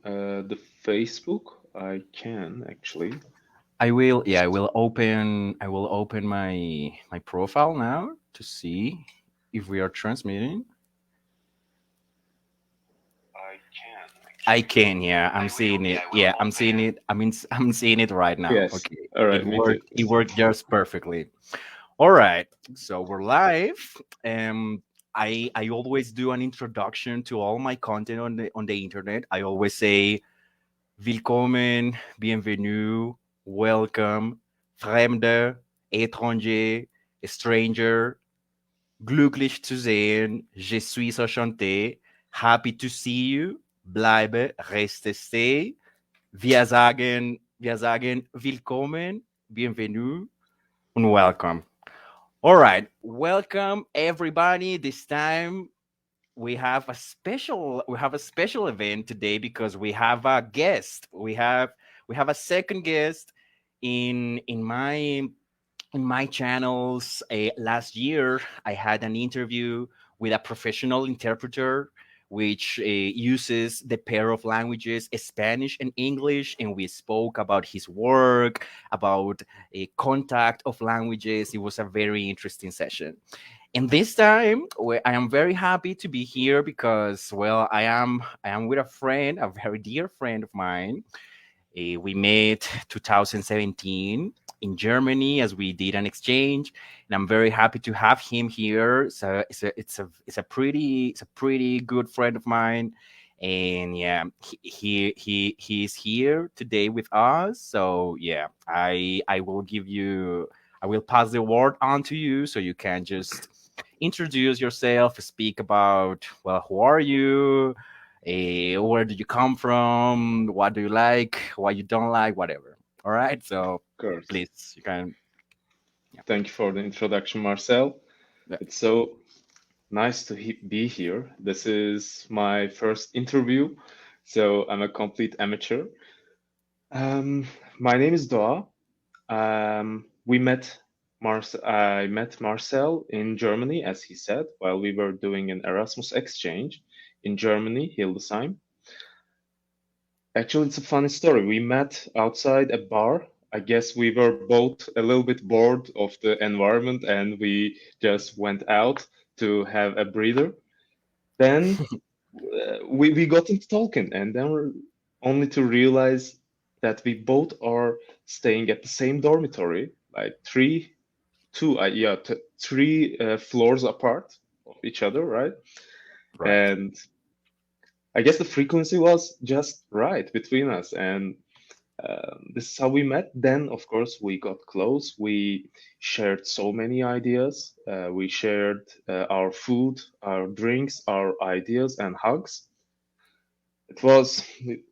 The Facebook, I can actually. I will open my profile now to see if we are transmitting. I can I actually. can, yeah. I'm seeing it. Yeah, I'm seeing it. I mean, I'm seeing it right now. Yes. Okay. All It right, me too. worked. It worked just perfectly. All right. So we're live. Um, I always do an introduction to all my content on the internet. I always say willkommen, bienvenue, welcome, fremde, étranger, stranger, glücklich zu sehen, je suis enchanté, happy to see you, bleibe, reste, stay. Wir sagen willkommen, bienvenue und welcome. All right, welcome everybody. This time we have a special event today because we have a guest. We have a second guest in my channels. Last year, I had an interview with a professional interpreter, which uses the pair of languages, Spanish and English, and we spoke about his work, about a contact of languages. It was a very interesting session. And this time, I am very happy to be here because, well, I am with a friend, a very dear friend of mine. We met 2017 in Germany as we did an exchange, and I'm very happy to have him here. So it's a pretty good friend of mine, and yeah, he's here today with us. So yeah, I will pass the word on to you so you can just introduce yourself, speak about, well, who are you, where do you come from, what do you like, what you don't like, whatever. All right, so Of course. please, you can. Yeah. Thank you for the introduction, Marcel. Yeah. It's so nice to be here. This is my first interview, so I'm a complete amateur. Um, my name is Doa. I met Marcel in Germany, as he said, while we were doing an Erasmus exchange in Germany, Hildesheim. Actually, it's a funny story. We met outside a bar. I guess we were both a little bit bored of the environment and we just went out to have a breather. Then we got into talking, and then we're only to realize that we both are staying at the same dormitory, like three floors apart of each other, right? Right. And I guess the frequency was just right between us, and this is how we met. Then, of course, we got close. We shared so many ideas. We shared our food, our drinks, our ideas, and hugs. It was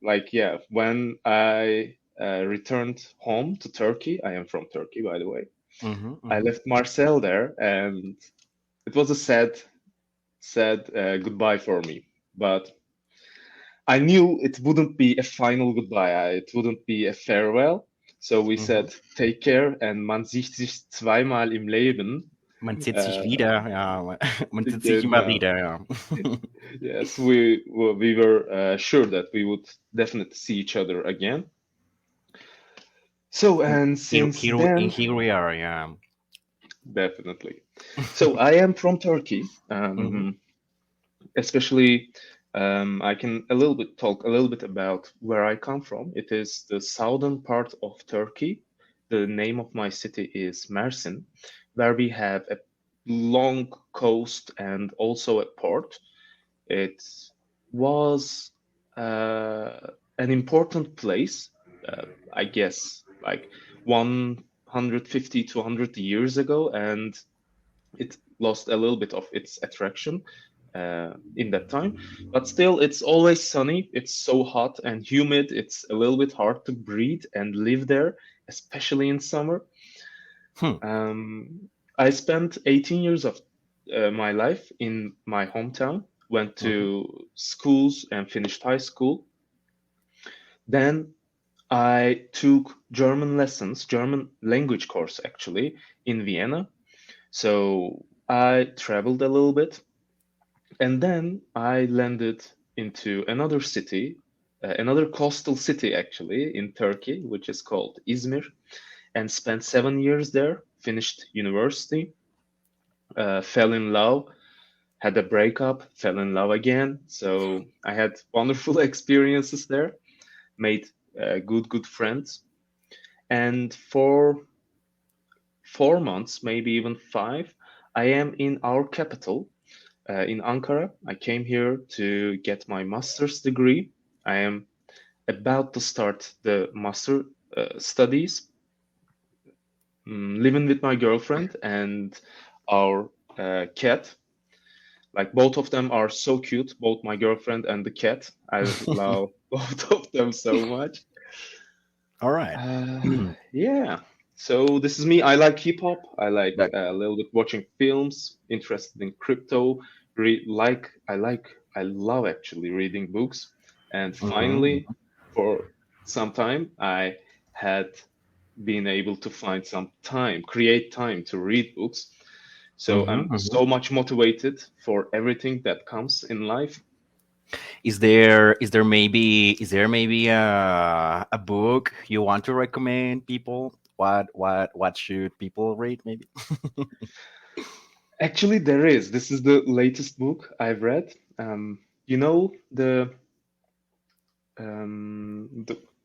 like, yeah, when I returned home to Turkey, I am from Turkey, by the way. Mm-hmm, I mm-hmm. left Marcel there, and it was a sad goodbye for me. But I knew it wouldn't be a final goodbye. It wouldn't be a farewell. So we Mm-hmm. said, take care, and man sieht sich zweimal im Leben. Man sieht sich Uh, wieder, ja. Man sieht sich immer genau. wieder, ja. Yes, we were sure that we would definitely see each other again. So, And and here, since here, and then, here we are, yeah. definitely. So I am from Turkey. Mm-hmm. Especially, I can talk a little bit about where I come from. It is the southern part of Turkey. The name of my city is Mersin, where we have a long coast and also a port. It was an important place, I guess, like 150 to 100 years ago, and it lost a little bit of its attraction in that time. But still, it's always sunny. It's so hot and humid. It's a little bit hard to breathe and live there, especially in summer. Hmm. I spent 18 years of my life in my hometown, went Mm-hmm. to schools and finished high school. Then I took German lessons, German language course actually, in Vienna. So I traveled a little bit, and then I landed into another city, another coastal city actually in Turkey, which is called Izmir, and spent 7 years there. Finished university, fell in love, had a breakup, fell in love again. So I had wonderful experiences there, made good friends, and for 4 months, maybe even five, I am in our capital, in Ankara. I came here to get my master's degree. I am about to start the master studies, living with my girlfriend and our cat. Like both of them are so cute, both my girlfriend and the cat. I love both of them so much. All right. Yeah. So this is me. I like hip hop. I like That. a little bit watching films. Interested in crypto. I love actually reading books. And Mhm, finally, for some time, I had been able to find some time, create time to read books. So mhm, I'm mhm. so much motivated for everything that comes in life. Is there maybe a book you want to recommend people? What should people read? Maybe. Actually, there is. This is the latest book I've read. You know the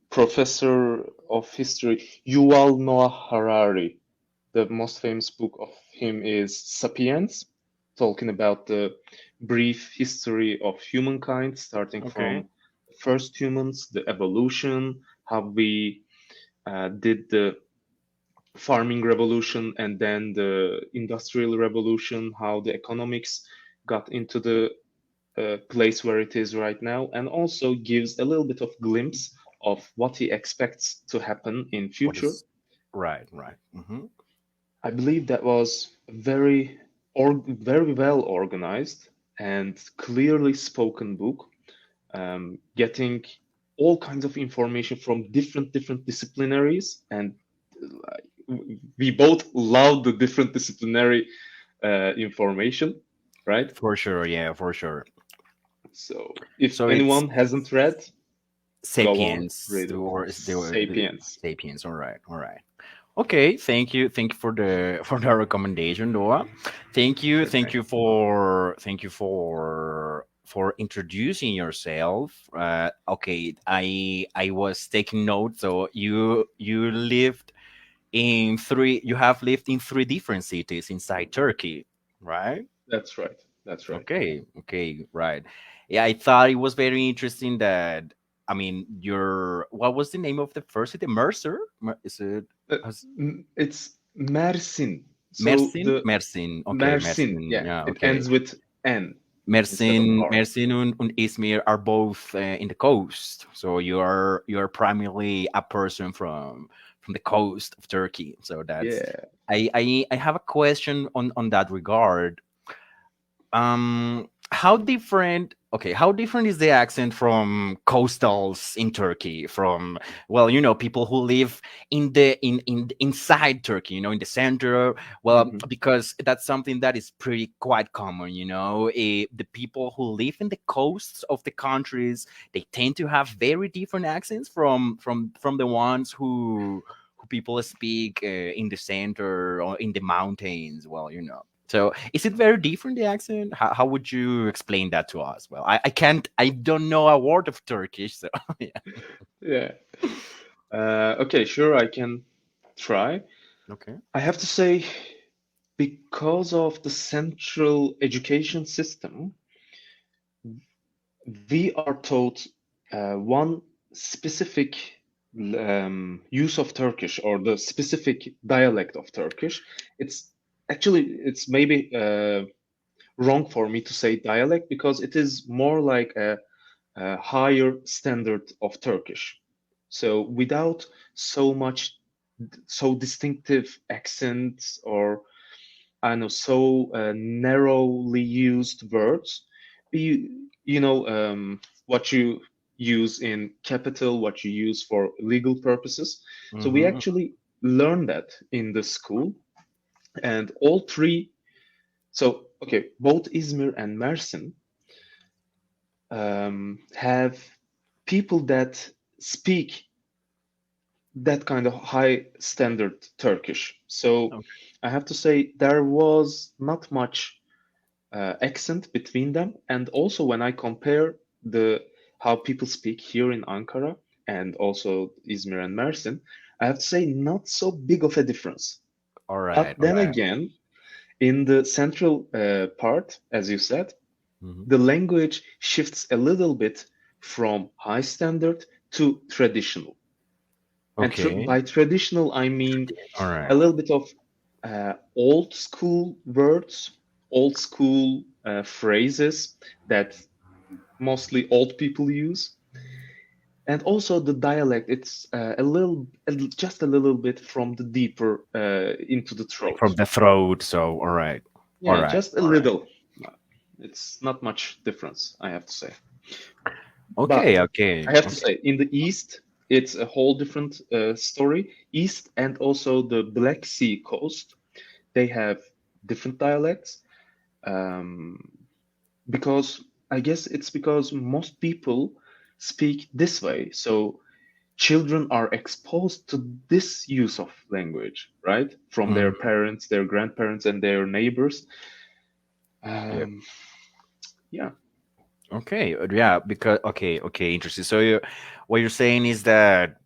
professor of history, Yuval Noah Harari. The most famous book of him is *Sapiens*, talking about the brief history of humankind, starting Okay. from the first humans, the evolution, how we did the farming revolution and then the industrial revolution, how the economics got into the place where it is right now, and also gives a little bit of glimpse of what he expects to happen in What future. is right? Right. Hmm. I believe that was very well organized and clearly spoken book, getting all kinds of information from different disciplinaries, and we both love the different disciplinary information, right? For sure. Yeah. For sure. So if So it's anyone hasn't read, go on, Sapiens, read it. or is the Sapiens. Sapiens? All right. All right. Okay, thank you for the for the recommendation, Noah. Thank Perfect. you for introducing yourself. Okay, I was taking notes. So you have lived in three different cities inside Turkey, right? That's right. That's right. Okay, okay, right. Yeah, I thought it was very interesting that, I mean, your what was the name of the first city? Mercer? Is it? Uh, it's Mersin. So Mersin? the Mersin. Okay, Mersin, Mersin. yeah, Yeah, it okay. ends with N instead of Mersin, R. Mersin and Izmir are both in the coast. So you are primarily a person from the coast of Turkey. So that's Yeah, I have a question on that regard. How different is the accent from coastals in Turkey, from, well, people who live inside Turkey, in the center? Well, hmm, because that's something that is pretty quite common. The people who live in the coasts of the countries, they tend to have very different accents from the ones who people speak in the center or in the mountains. Well, so is it very different, the accent? How would you explain that to us? Well, I don't know a word of Turkish, so yeah. yeah. Okay, sure, I can try. Okay. I have to say, because of the central education system, we are taught one specific use of Turkish or the specific dialect of Turkish. It's it's maybe wrong for me to say dialect because it is more like a higher standard of Turkish. So without so much so distinctive accents or I don't know so narrowly used words, what you use in capital, what you use for legal purposes. So we Mm-hmm. actually learn that in the school, and all three. So both Izmir and Mersin have people that speak that kind of high standard Turkish. So Okay. I have to say there was not much accent between them. And also when I compare the how people speak here in Ankara and also Izmir and Mersin, I have to say not so big of a difference. All But right. All then right. again, in the central part, as you said, Mhm. the language shifts a little bit from high standard to traditional. And Okay. by traditional, I mean All a right. little bit of old school words, old school phrases that mostly old people use. And also the dialect, it's just a little bit from the deeper into the Like throat. from the throat. So, all right. All Yeah, right. just a little. It's not much difference, I have to say. Okay. But Okay. I have to Okay. say, in the East, it's a whole different story. East and also the Black Sea coast, they have different dialects. Um, because I guess it's because most people speak this way. So children are exposed to this use of language, right? From their Mm, parents, their grandparents, and their neighbors. yeah. Um, yeah, Okay. Yeah. Because okay. Okay. Interesting. So you, what you're saying is that,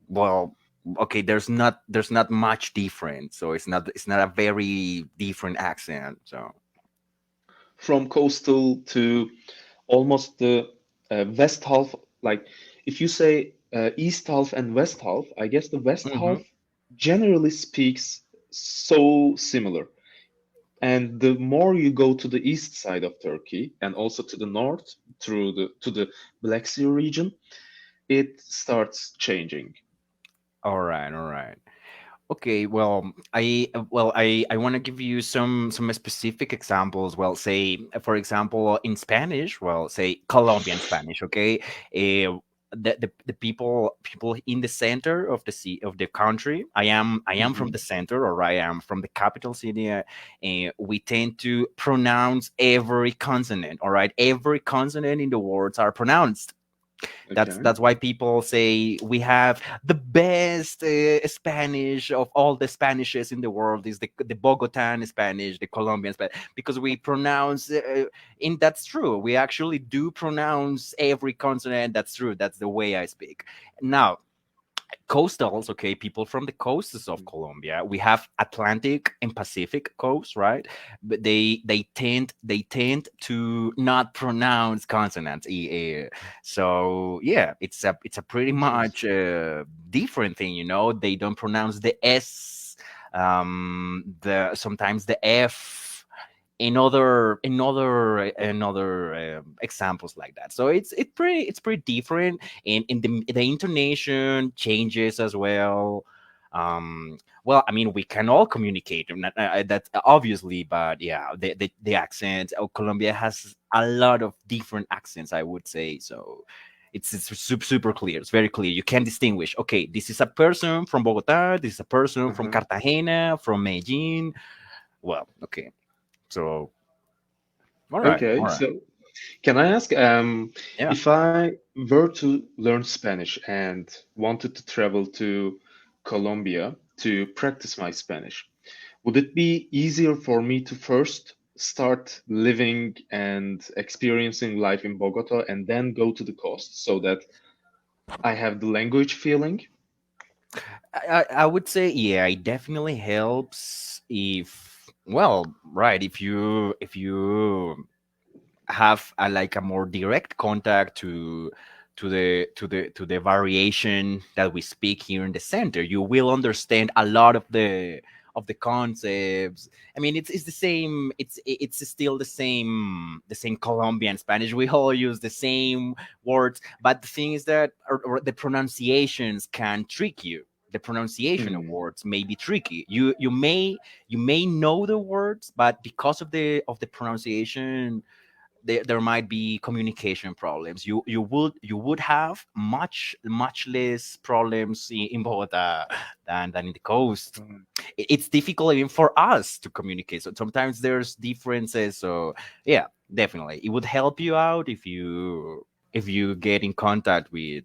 well, okay, there's not much different. So it's not a very different accent. So. from coastal to almost the west half. Like if you say east half and west half, I guess the west half Mhm. generally speaks so similar. And the more you go to the east side of Turkey and also to the north through the to the Black Sea region, it starts changing. All right. All right. Okay, well, I want to give you some specific examples. Well, say for example in Spanish, well, say Colombian Spanish. Okay, the people in the center of the sea of the country. I am from Hmm. the center, or I am from the capital city. We tend to pronounce every consonant. All right, every consonant in the words are pronounced. that's Okay. that's why people say we have the best Spanish of all the Spanishes in the world is the Bogotan Spanish, the Colombian Spanish, because we pronounce. And that's true. We actually do pronounce every consonant. That's true. That's the way I speak. Now, coastals, okay, people from the coasts of Colombia, we have Atlantic and Pacific coast, right? But they tend to not pronounce consonants. So yeah, it's a pretty much Interesting. different thing, they don't pronounce the S, the sometimes the F, in other examples like that. So it's pretty different, and in the intonation changes as well. Well, I mean, we can all communicate, that's obviously, but yeah, the accent. Colombia has a lot of different accents, I would say. So it's super clear. It's very clear. You can distinguish. Okay, this is a person from Bogota. This is a person from Uh-huh. Cartagena, from Medellin. Well, okay. So, all right, all Okay, right. so can I ask, Yeah. if I were to learn Spanish and wanted to travel to Colombia to practice my Spanish, would it be easier for me to first start living and experiencing life in Bogota and then go to the coast so that I have the language feeling? I would say, yeah, it definitely helps if, well, right, if you have like a more direct contact to the variation that we speak here in the center, you will understand a lot of the concepts. I mean, it's the same. It's still the same Colombian Spanish. We all use the same words, but the thing is that or the pronunciations can trick you. The pronunciation of Hmm. words may be tricky. You may know the words, but because of the pronunciation, there might be communication problems. You would have much less problems in Bogota than in the coast. It's difficult even for us to communicate. So sometimes there's differences. So yeah, definitely, it would help you out if you. if you get in contact with,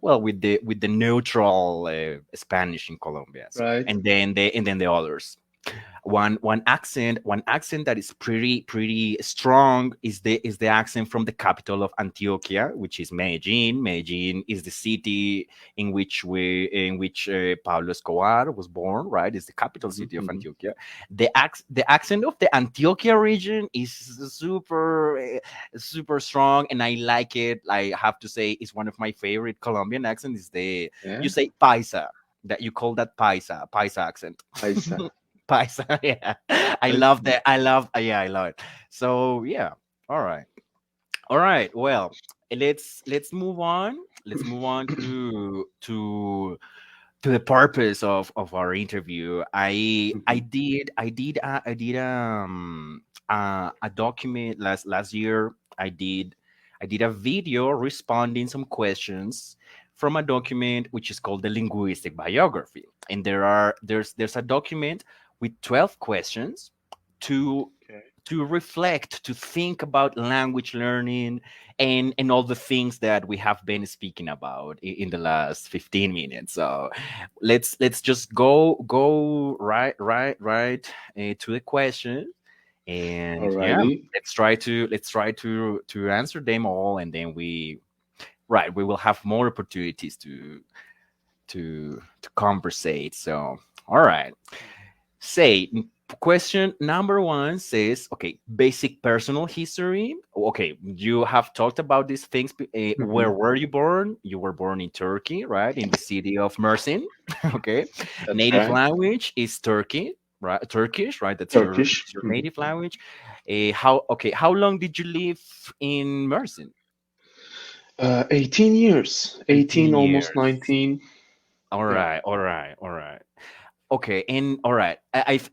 well, with the neutral Spanish in Colombia. So Right. and then the others. One accent that is pretty strong is the accent from the capital of Antioquia, which is Medellin. Medellin is the city in which Pablo Escobar was born, right? It's the capital city of Hmm. Antioquia. The accent of the Antioquia region is super strong, and I like it. I have to say it's one of my favorite Colombian accents. Is the Yeah. You say paisa, that you call that paisa accent. Paisa. Paisa. Yeah, I Right. love that. Yeah, I love it. So yeah, all right, all right. Well, let's move on. Let's move on to the purpose of our interview. I Hmm. did I did I did a document last year. I did a video responding some questions from a document which is called the linguistic biography. And there's a document with 12 questions to Okay. to reflect, to think about language learning and all the things that we have been speaking about in the last 15 minutes. So let's just go to the question, and yeah, Alrighty. let's try to answer them all, and then we will have more opportunities to conversate. So all right, say question number one says, okay, basic personal history. Okay, you have talked about these things. Where Hmm. were you born? You were born in Turkey, right, in the city of Mersin. Okay, That's native right. language is Turkish, right? That's your Turkish. that's your native language. How long did you live in Mersin? 18 years. 18, 18 almost years. 19. All Yeah. right, all right, all right. Okay, and all right.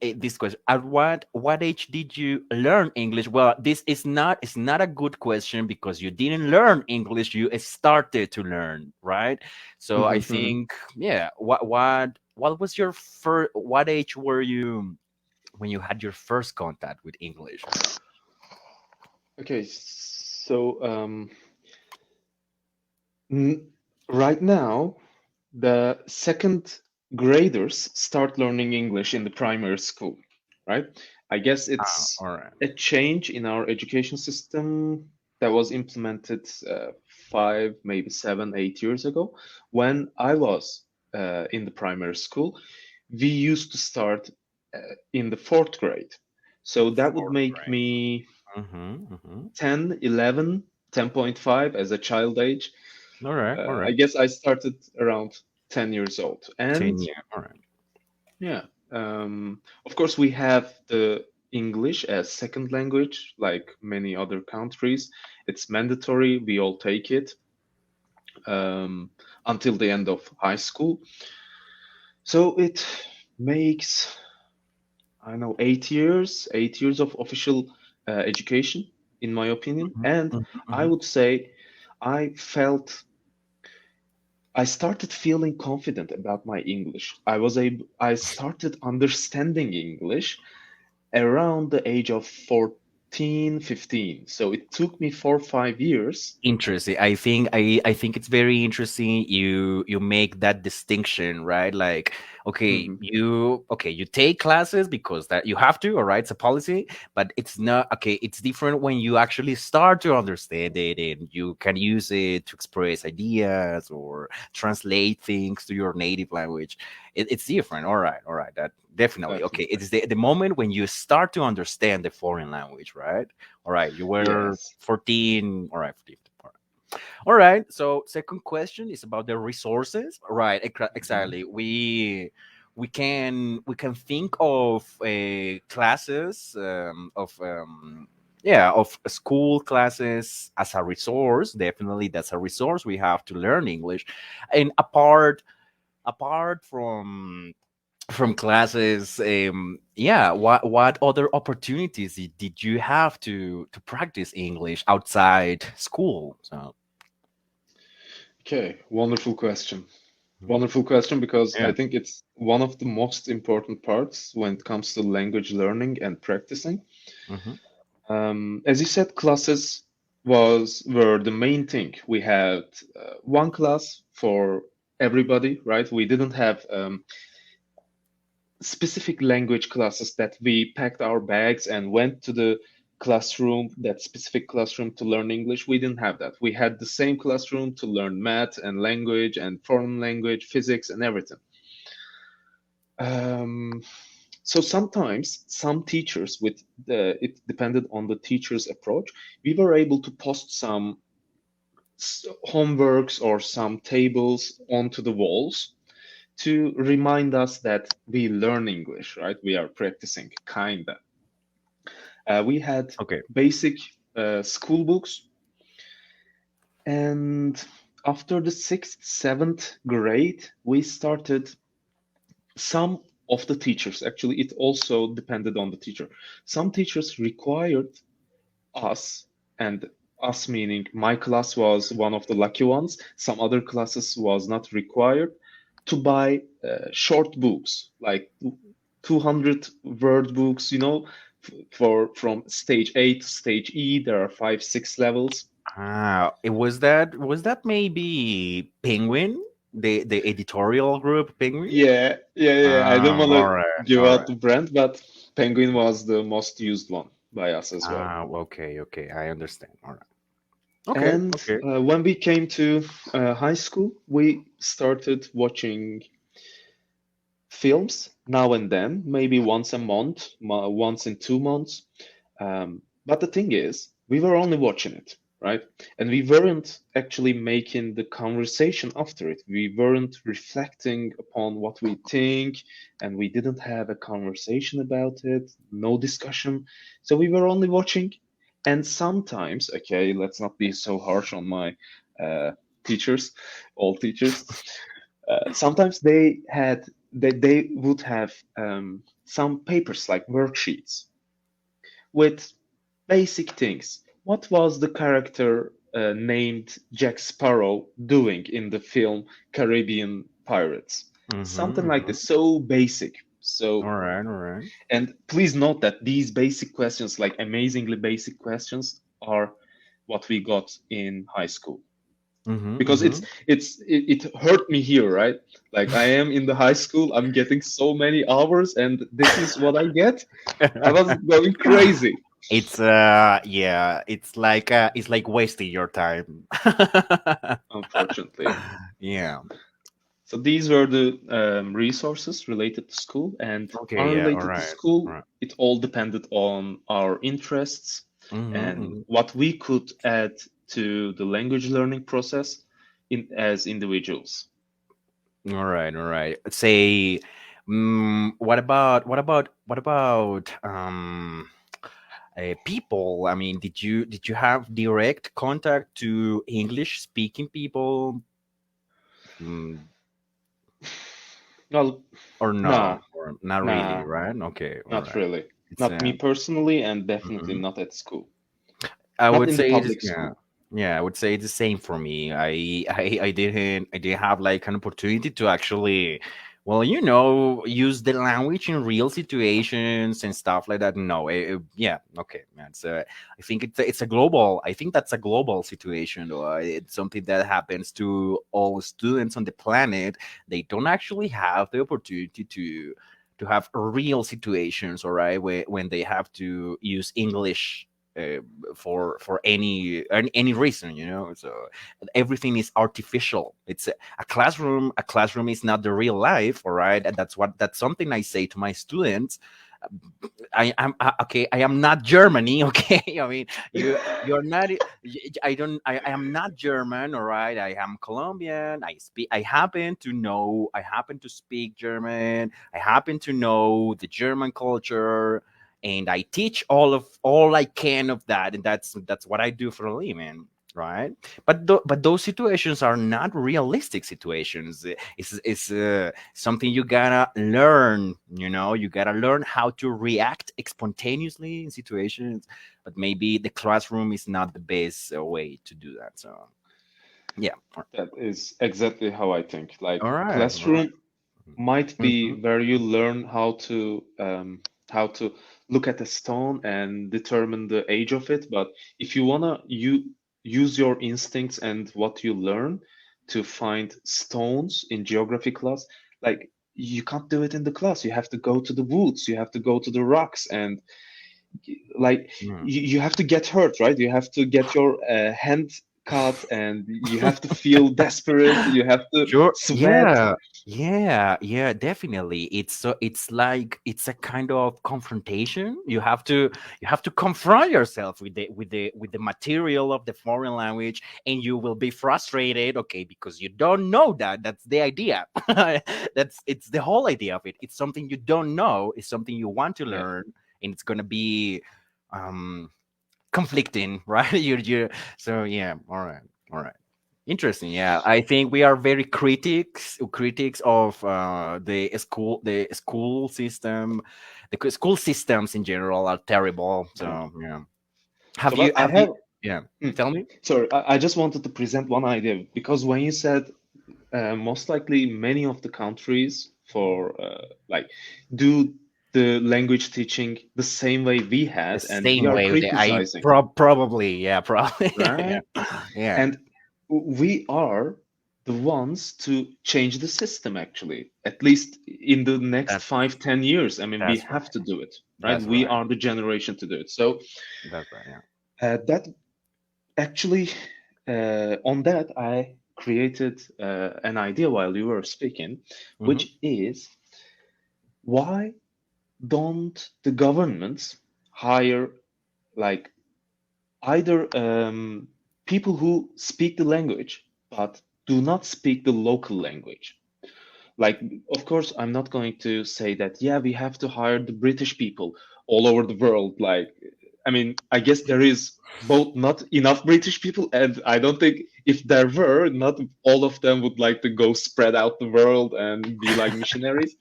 This question: at what age did you learn English? Well, this is not it's not a good question because you didn't learn English. You started to learn, right? So I Hmm. Hmm. think, yeah. What was your first? What age were you when you had your first contact with English? Okay. So, n right now, the second graders start learning English in the primary school, right? I guess it's All right. a change in our education system that was implemented 5, maybe 7, 8 years ago. When I was in the primary school, we used to start in the fourth grade. So that would Fourth make grade. me Mm-hmm, mm-hmm. 10, 11, 10.5 as a child age. All right. All I right. guess I started around 10 years old. And 10 years. All right. yeah, of course, we have the English as second language, like many other countries. It's mandatory, we all take it um, until the end of high school. So it makes, I don't know, 8 years, 8 years of official education, in my opinion. Mm-hmm, And mm-hmm, I mm-hmm. would say I felt I started feeling confident about my English. I started understanding English around the age of 14, 15. So it took me 4, 5 years. Interesting. I think it's very interesting you make that distinction, right? Like, okay, Hmm. you take classes because that you have to, all right, it's a policy, but it's not okay, it's different when you actually start to understand it and you can use it to express ideas or translate things to your native language. It's different. All right, all right. That definitely okay. Definitely. It's the moment when you start to understand the foreign language, right? All right, you were Yes. 14. All right, 15. All right. So second question is about the resources. Right. Hmm. Exactly. We can think of classes of school classes as a resource. Definitely, that's a resource. We have to learn English, and apart from classes, yeah, what other opportunities did you have to practice English outside school? So Okay, wonderful question. Wonderful question because I yeah. think it's one of the most important parts when it comes to language learning and practicing. Hmm. As you said, classes, was were the main thing. We had one class for everybody, right? We didn't have specific language classes that we packed our bags and went to the classroom, that specific classroom to learn English. We didn't have that. We had the same classroom to learn math and language and foreign language, physics, and everything. Um, so sometimes some teachers, with it depended on the teacher's approach, we were able to post some homeworks or some tables onto the walls to remind us that we learn English, right? We are practicing, kinda. We had Okay. basic school books, and after the sixth, seventh grade, we started. Some of the teachers, actually, it also depended on the teacher. Some teachers required us, and us meaning my class was one of the lucky ones. Some other classes was not required to buy short books, like 200 word books, for from stage A to stage E. There are five, six levels. It was that maybe Penguin, the editorial group Penguin? Yeah. I don't want All to right, give all out right. the brand, but Penguin was the most used one by us as well. Okay, okay, I understand. All right. Okay, And okay. when we came to high school, we started watching films now and then, maybe once a month, once in 2 months. But the thing is, we were only watching it, right? And we weren't actually making the conversation after it. We weren't reflecting upon what we think, and we didn't have a conversation about it, no discussion. So we were only watching. And sometimes, okay, let's not be so harsh on my uh, teachers, all teachers. Sometimes they would have some papers like worksheets with basic things. What was the character named Jack Sparrow doing in the film Caribbean Pirates? Mm-hmm, Something like mm-hmm. this, so basic. So, All right, all right. and please note that these basic questions, like amazingly basic questions, are what we got in high school, Mm-hmm, because mm-hmm. it hurt me here, right? Like, I am in the high school, I'm getting so many hours, and this is what I get. I was going crazy. Yeah, it's like wasting your time. Unfortunately. Yeah. So these were the resources related to school, and Okay, yeah, all unrelated to right. All school, right. it all depended on our interests Mm-hmm, and mm-hmm. what we could add to the language learning process as individuals. All right, all right. Say, what about people? I mean, did you have direct contact to English speaking people, mm, Well, or no, nah, or not really, nah, right? Okay, all not right. really. It's Not me personally, and definitely mhm. not at school. I Not would in the say it's public yeah. school. Yeah, I would say it's the same for me. I didn't have like an opportunity to actually, well, use the language in real situations and stuff like that. No, yeah, okay, man. So I think I think that's a global situation, or it's something that happens to all students on the planet. They don't actually have the opportunity to have real situations, all right, when they have to use English uh, for any reason, so everything is artificial. It's a classroom. A classroom is not the real life, all right, and that's something I say to my students. Okay, I am not Germany. Okay, I mean, you're not. I am not German. All right, I am Colombian. I happen to speak German. I happen to know the German culture, and I teach all I can of that, and that's what I do for a living, right? But those situations are not realistic situations. It's something you gotta learn. You gotta learn how to react spontaneously in situations. But maybe the classroom is not the best way to do that. So yeah. That is exactly how I think. Like, All right. All right. classroom might be Mm-hmm. where you learn how to look at a stone and determine the age of it. But if you wanna use your instincts and what you learn to find stones in geography class. Like you can't do it in the class. You have to go to the woods. You have to go to the rocks, and like Mm. you have to get hurt, right? You have to get your hand cut, and you have to feel desperate. You have to Sure. sweat. Yeah. Yeah. Yeah. Definitely. It's so. It's like it's a kind of confrontation. You have to confront yourself with the material of the foreign language, and you will be frustrated. Okay, because you don't know that. That's the idea. It's the whole idea of it. It's something you don't know. It's something you want to Yeah. learn, and it's gonna be um conflicting, right? You so yeah, all right, all right. Interesting. Yeah, I think we are very critics of the school system. The school systems in general are terrible. Yeah. So yeah, So, but I have you have. yeah, Hmm, tell me. sorry, I just wanted to present one idea because when you said most likely many of the countries for like do the language teaching the same way we The had, and we same are way that I criticizing, probably, yeah, probably. right? Yeah, yeah, And we are the ones to change the system, actually, at least in the next that 5, 10 years. I mean, we that's have right. to do it, right? That's We right. are the generation to do it. So That's right. Yeah. that actually, on that, I created an idea while you were speaking, Mm-hmm. which is why don't the governments hire like either people who speak the language but do not speak the local language? Like, of course, I'm not going to say that, yeah, we have to hire the British people all over the world. Like, I mean, I guess there is both not enough British people, and I don't think if there were, not all of them would like to go spread out the world and be like missionaries.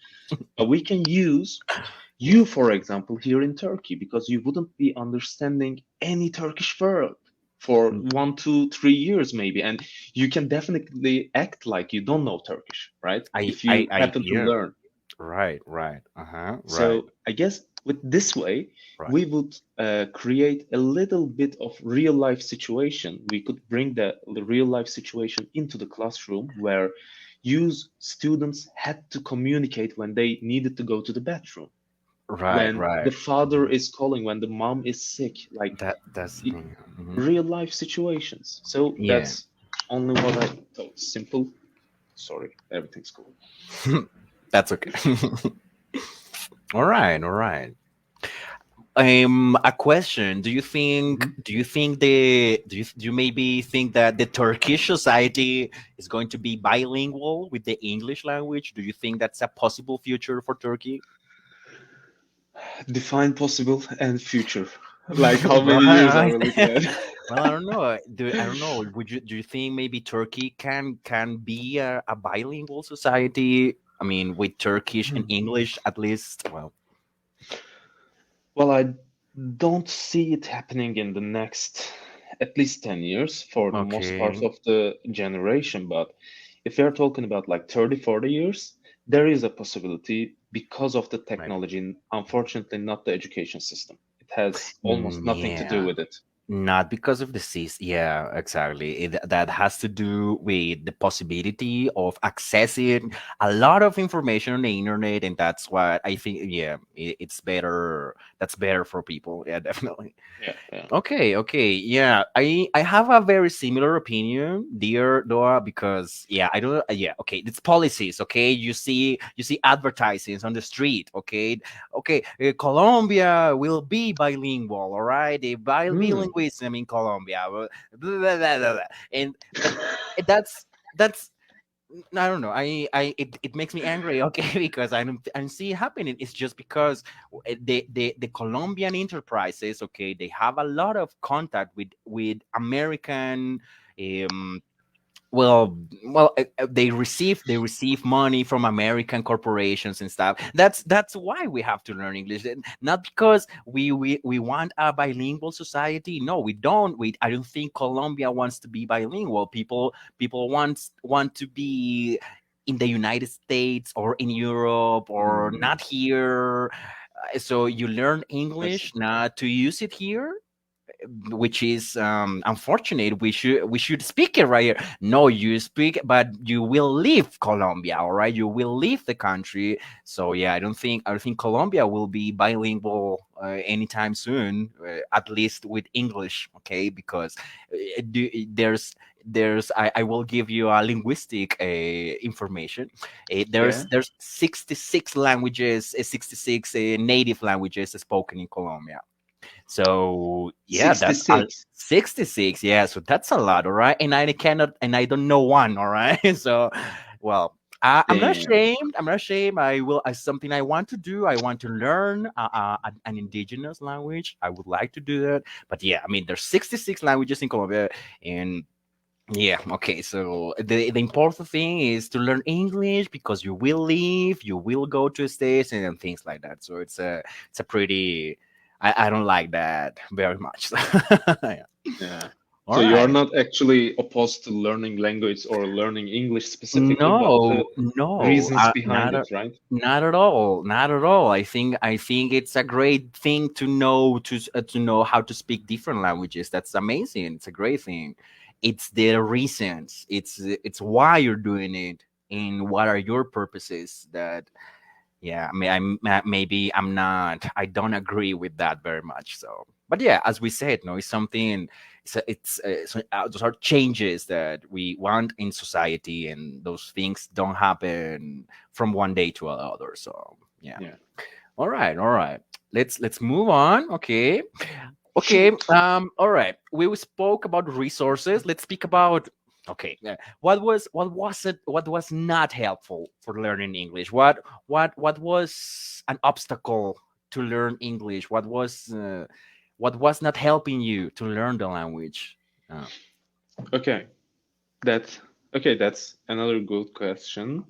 But we can use you, for example, here in Turkey, because you wouldn't be understanding any Turkish word for Mm, 1, 2, 3 years maybe, and you can definitely act like you don't know Turkish, right? If you happen to yeah. learn. Right, right. Uh-huh. Right, So I guess with this way, right. we would create a little bit of real life situation. We could bring the real life situation into the classroom where use students had to communicate when they needed to go to the bathroom, Right, when the right. father Mhm. is calling, when the mom is sick, like That's mhm. real life situations. So Yeah. that's only what I thought. Simple. Sorry, everything's cool. That's okay. All right, all right. A question. Mhm. Do you maybe think that the Turkish society is going to be bilingual with the English language? Do you think that's a possible future for Turkey? Define possible and future. Like how many years are Right. we looking at? Well, I don't know. I don't know. Do you think maybe Turkey can be a bilingual society? I mean, with Turkish and English at least. Well, Well, I don't see it happening in the next at least 10 years for the most part okay. of the generation. But if you're talking about like 30, 40 years, there is a possibility because of the Maybe. technology. Unfortunately, not the education system. It has almost nothing to do Yeah. with it. Not because of the disease. Yeah, exactly. That has to do with the possibility of accessing a lot of information on the internet, and that's what I think. Yeah, it's better. That's better for people. Yeah, definitely. Yeah, yeah. Okay, okay, yeah. I have a very similar opinion, dear Doa, because yeah, I don't. Yeah, okay. It's policies. Okay, you see advertisements on the street. Okay, okay. Colombia will be bilingual. All right, the Hmm. bilingualism in Colombia. Blah, blah, blah, blah, blah. And but that's I don't know. It makes me angry. Okay, because I don't see it happening. It's just because the Colombian enterprises. Okay, they have a lot of contact with American. Um, they receive money from American corporations and stuff. That's why we have to learn English, and not because we want a bilingual society. No, we don't. I don't think Colombia wants to be bilingual. People want to be in the United States or in Europe or Hmm. not here. So you learn I see. English not to use it here. which is unfortunate. We should speak it right here. No, you speak, but you will leave Colombia, all right? You will leave the country. So yeah, I don't think Colombia will be bilingual anytime soon, at least with English, okay? Because I will give you a linguistic information. Yeah, There's 66 languages, 66 native languages spoken in Colombia. So yeah, that's 66. 66. Yeah, so that's a lot, all right. And I don't know one, all right. So, well, I'm not Damn. ashamed. I'm not ashamed. I will. As something I want to do. I want to learn an indigenous language. I would like to do that. But yeah, I mean, there's 66 languages in Colombia, and yeah, okay. So the important thing is to learn English because you will leave, you will go to states and things like that. So it's a pretty I don't like that very much. Yeah. Yeah. All So you are right. not actually opposed to learning language or learning English specifically, but No, the no, reasons behind not it, right? not at all, not at all. I think it's a great thing to know to know how to speak different languages. That's amazing. It's a great thing. It's the reasons. It's why you're doing it and what are your purposes. That yeah, maybe I don't agree with that very much. So, but yeah, as we said, no, it's something. Those are changes that we want in society, and those things don't happen from one day to another. So yeah. Yeah. All right, all right. Let's move on. Okay. Okay. Shoot. All right. We spoke about resources. Let's speak about. Okay. What was not helpful for learning English? What was an obstacle to learn English? What was not helping you to learn the language? Uh, Okay. That that's another good question.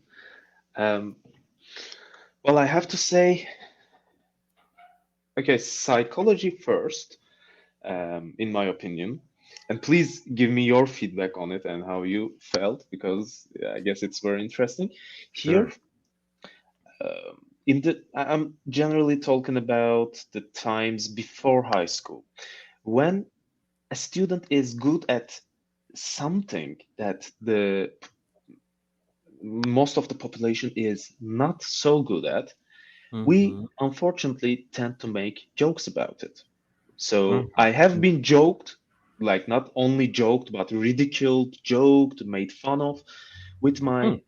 Um, well, I have to say, okay, psychology first, in my opinion. And please give me your feedback on it and how you felt, because yeah, I guess it's very interesting. Here, sure. I'm generally talking about the times before high school, when a student is good at something that the most of the population is not so good at, we Mm-hmm. unfortunately tend to make jokes about it. So I have Mm-hmm. been joked, like not only joked, but ridiculed, joked, made fun of with my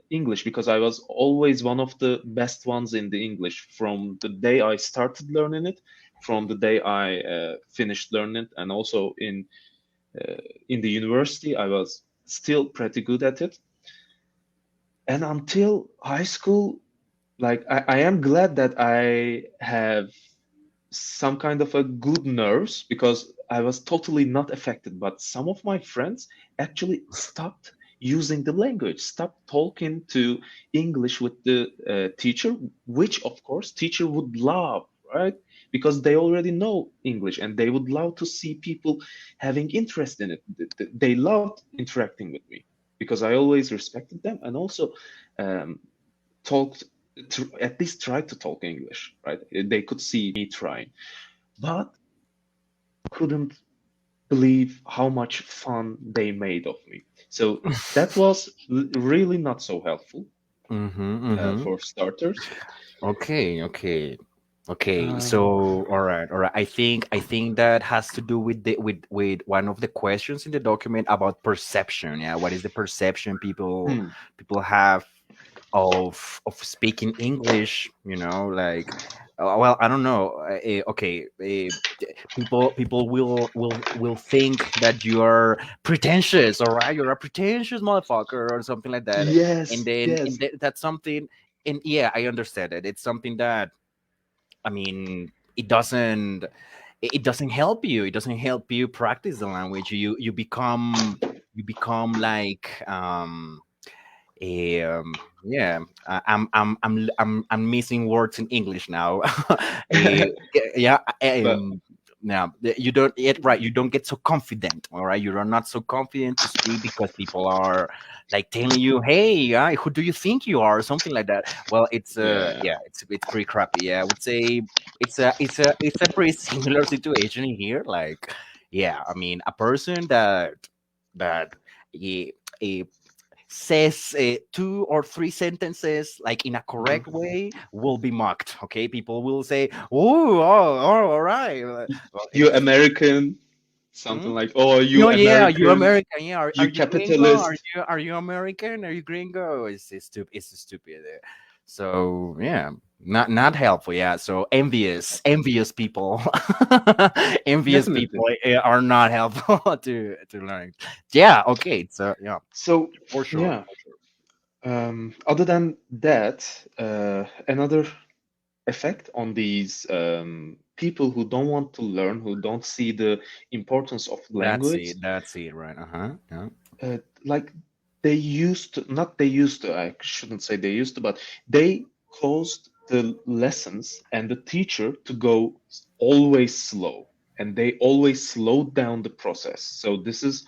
English, because I was always one of the best ones in the English from the day I started learning it, from the day I finished learning it, and also in the university, I was still pretty good at it. And until high school, like I am glad that I have some kind of a good nerves, because I was totally not affected. But some of my friends actually stopped using the language, stopped talking to English with the teacher, which of course teacher would love, right? Because they already know English and they would love to see people having interest in it. They loved interacting with me because I always respected them, and also um, talked at least tried to talk English, right? They could see me trying, but couldn't believe how much fun they made of me. So that was really not so helpful Mm-hmm. Mm-hmm. for starters. Okay, okay. Okay, Um, so all right, all right. I think that has to do with with one of the questions in the document about perception. Yeah, what is the perception hmm, people have of speaking English? Like, well, I don't know. Okay, people will think that you are pretentious. All right, you're a pretentious motherfucker or something like that, and yes, then yes, that's something. And yeah, I understand it. It's something that I mean, it doesn't help you. It doesn't help you practice the language. You become like a yeah. I'm missing words in English now. Yeah. but Now you don't it right. You don't get so confident. All right, you are not so confident to speak because people are like telling you, "Hey, who do you think you are?" or something like that. Well, it's Yeah, yeah, it's pretty crappy. Yeah, I would say it's a pretty similar situation in here. Like, yeah, I mean, a person that eh, eh, says two or three sentences like in a correct mhm. way will be mocked. Okay, people will say, "Oh, all right." Well, You it's American, hmm? something like, oh, you No, yeah, you American, American. Yeah, are you you gringo? Are capitalist. you American? Are you gringo? It's stupid. It's stupid. So yeah, not helpful. Yeah. So envious people, envious Definitely. people are not helpful to learn. Yeah. Okay. So yeah, So, for sure. yeah, other than that, another effect on these people who don't want to learn, who don't see the importance of That's language, it. That's it. Right. Uh huh. Yeah. like they used to, not they used to, I shouldn't say they used to, but they caused the lessons and the teacher to go always slow, and they always slowed down the process. So this is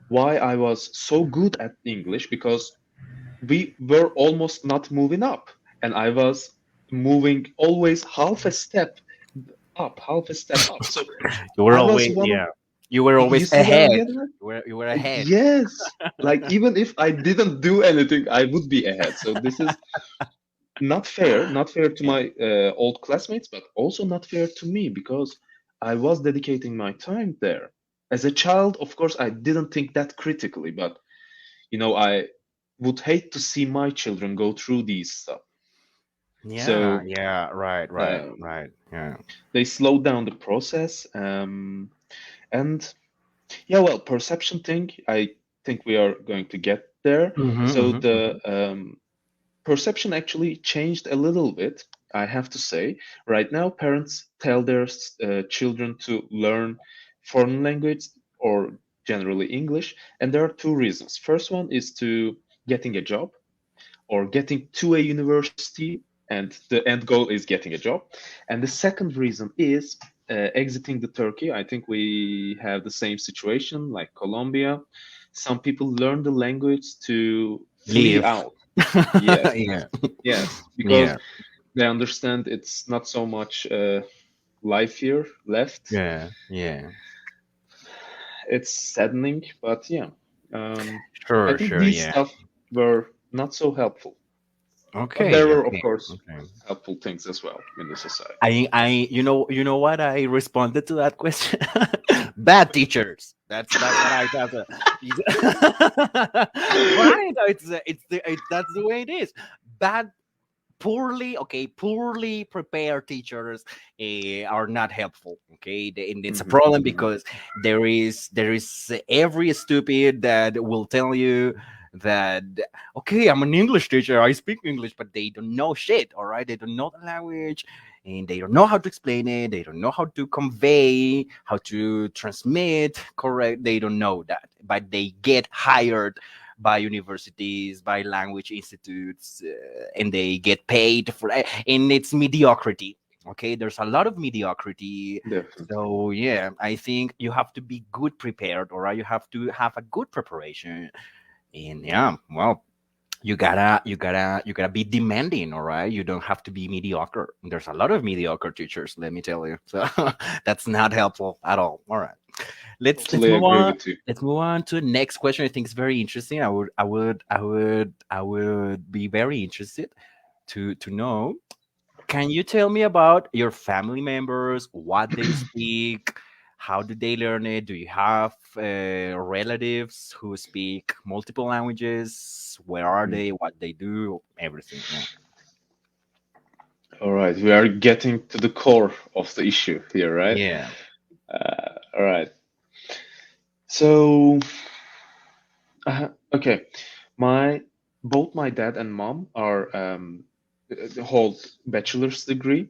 why I was so good at English, because we were almost not moving up, and I was moving always half a step up, half a step up. So You were I was always one of, yeah. You were you always see where I'm ahead. getting at? You were ahead. Yes. Like even if I didn't do anything, I would be ahead. So this is not fair to Yeah. my old classmates, but also not fair to me, because I was dedicating my time there. As a child, of course, I didn't think that critically, but I would hate to see my children go through these stuff. Yeah. So Yeah. Right. Right. um, Right. Yeah. they slowed down the process, and yeah, well, perception thing, I think we are going to get there. Mm-hmm, So mm-hmm, the perception actually changed a little bit, I have to say. Right now, parents tell their children to learn foreign language, or generally English, and there are two reasons. First one is to getting a job, or getting to a university, and the end goal is getting a job. And the second reason is exiting the Turkey. I think we have the same situation like Colombia. Some people learn the language to flee Leave. out. Yes, Yeah. yes, because Yeah. they understand it's not so much life here left. Yeah. Yeah. It's saddening, but yeah, um, I Sure. think Sure. these Yeah. stuff were not so helpful. But there Okay. were, of Okay. course, Okay. helpful things as well in the society. You know what I responded to that question? Bad teachers. That's what I thought. Right? That's the way it is. Bad, poorly prepared teachers are not helpful. Okay, and it's a Hmm, problem hmm. because there is every stupid that will tell you that okay, I'm an English teacher, I speak English, but they don't know shit. All right, they don't know the language, and they don't know how to explain it, they don't know how to convey, how to transmit correct, they don't know that, but they get hired by universities, by language institutes, and they get paid for it, and it's mediocrity. Okay, there's a lot of mediocrity. Definitely. So yeah, I think you have to be good prepared, all right? You have to have a good preparation, and yeah, well, you gotta be demanding, all right? You don't have to be mediocre. There's a lot of mediocre teachers, let me tell you. So that's not helpful at all right. Let's Totally move agree on. with you. Let's move on to the next question. I think it's very interesting. I would be very interested to know. Can you tell me about your family members, what they speak, how do they learn it? Do you have relatives who speak multiple languages? Where are Mhm. they? What they do? Everything. Yeah. All right, we are getting to the core of the issue here, right? Yeah. All right. So, okay, my both my dad and mom are hold bachelor's degree,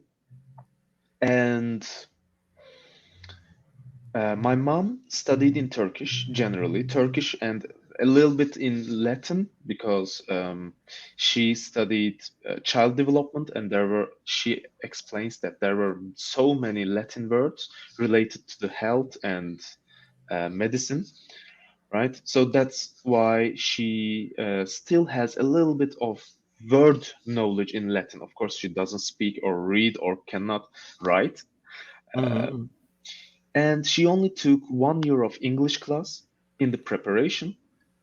and my mom studied in Turkish, generally Turkish and a little bit in Latin because she studied child development, and she explains that there were so many Latin words related to the health and medicine, right? So that's why she still has a little bit of word knowledge in Latin. Of course, she doesn't speak or read or cannot write. Uh, Mm-hmm. and she only took 1 year of English class in the preparation,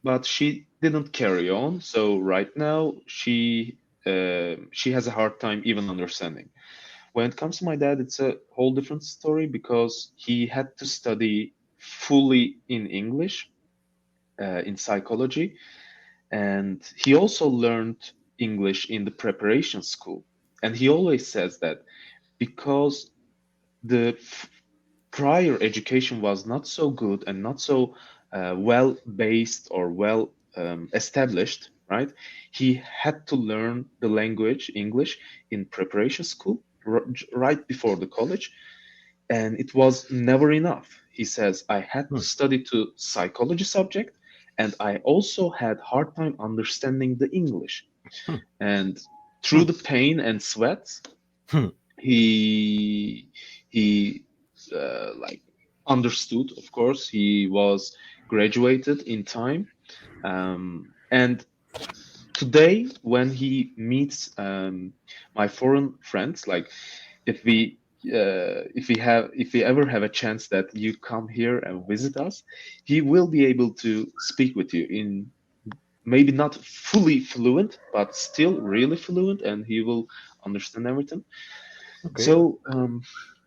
but she didn't carry on. So right now she has a hard time even understanding. When it comes to my dad, it's a whole different story because he had to study fully in English in psychology, and he also learned English in the preparation school. And he always says that because the prior education was not so good and not so well based or well established, right? He had to learn the language English in preparation school right before the college, and it was never enough. He says, I had to study to psychology subject, and I also had hard time understanding the English. And through the pain and sweat, he he like understood. Of course, he was graduated in time, and today when he meets my foreign friends, like if we ever have a chance that you come here and visit us, he will be able to speak with you in maybe not fully fluent, but still really fluent, and he will understand everything. Okay. So,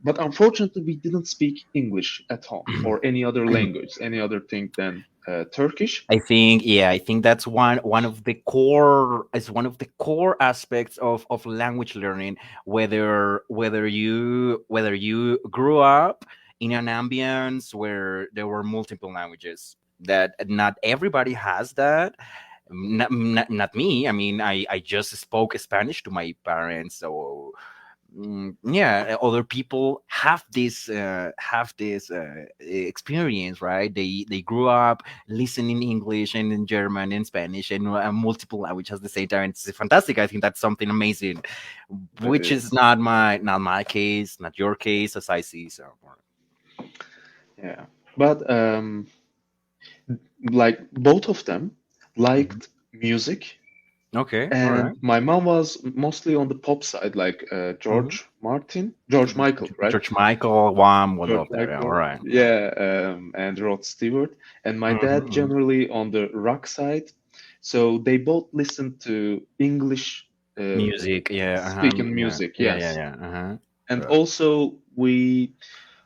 but unfortunately, we didn't speak English at home or any other language, any other thing than Turkish. I think, yeah, I think that's one of the core, is one of the core aspects of language learning. Whether you grew up in an ambience where there were multiple languages, that not everybody has that. Not me. I mean, I just spoke Spanish to my parents, so yeah, other people have this experience, right? They grew up listening English and in German and Spanish and multiple languages at the same time. It's fantastic. I think that's something amazing, It which is is, not my case, not your case, as I see. So yeah. But like both of them Mhm. liked music, Okay, all and right. my mom was mostly on the pop side, like Mm-hmm. George Michael, right? George Michael, Wham, what George up there? Yeah, all Michael, right. Yeah. yeah, and Rod Stewart, and my dad Mm-hmm. generally on the rock side. So they both listened to English Music, yeah, speaking yeah, music, yeah, yeah, yes. yeah. And Right. also we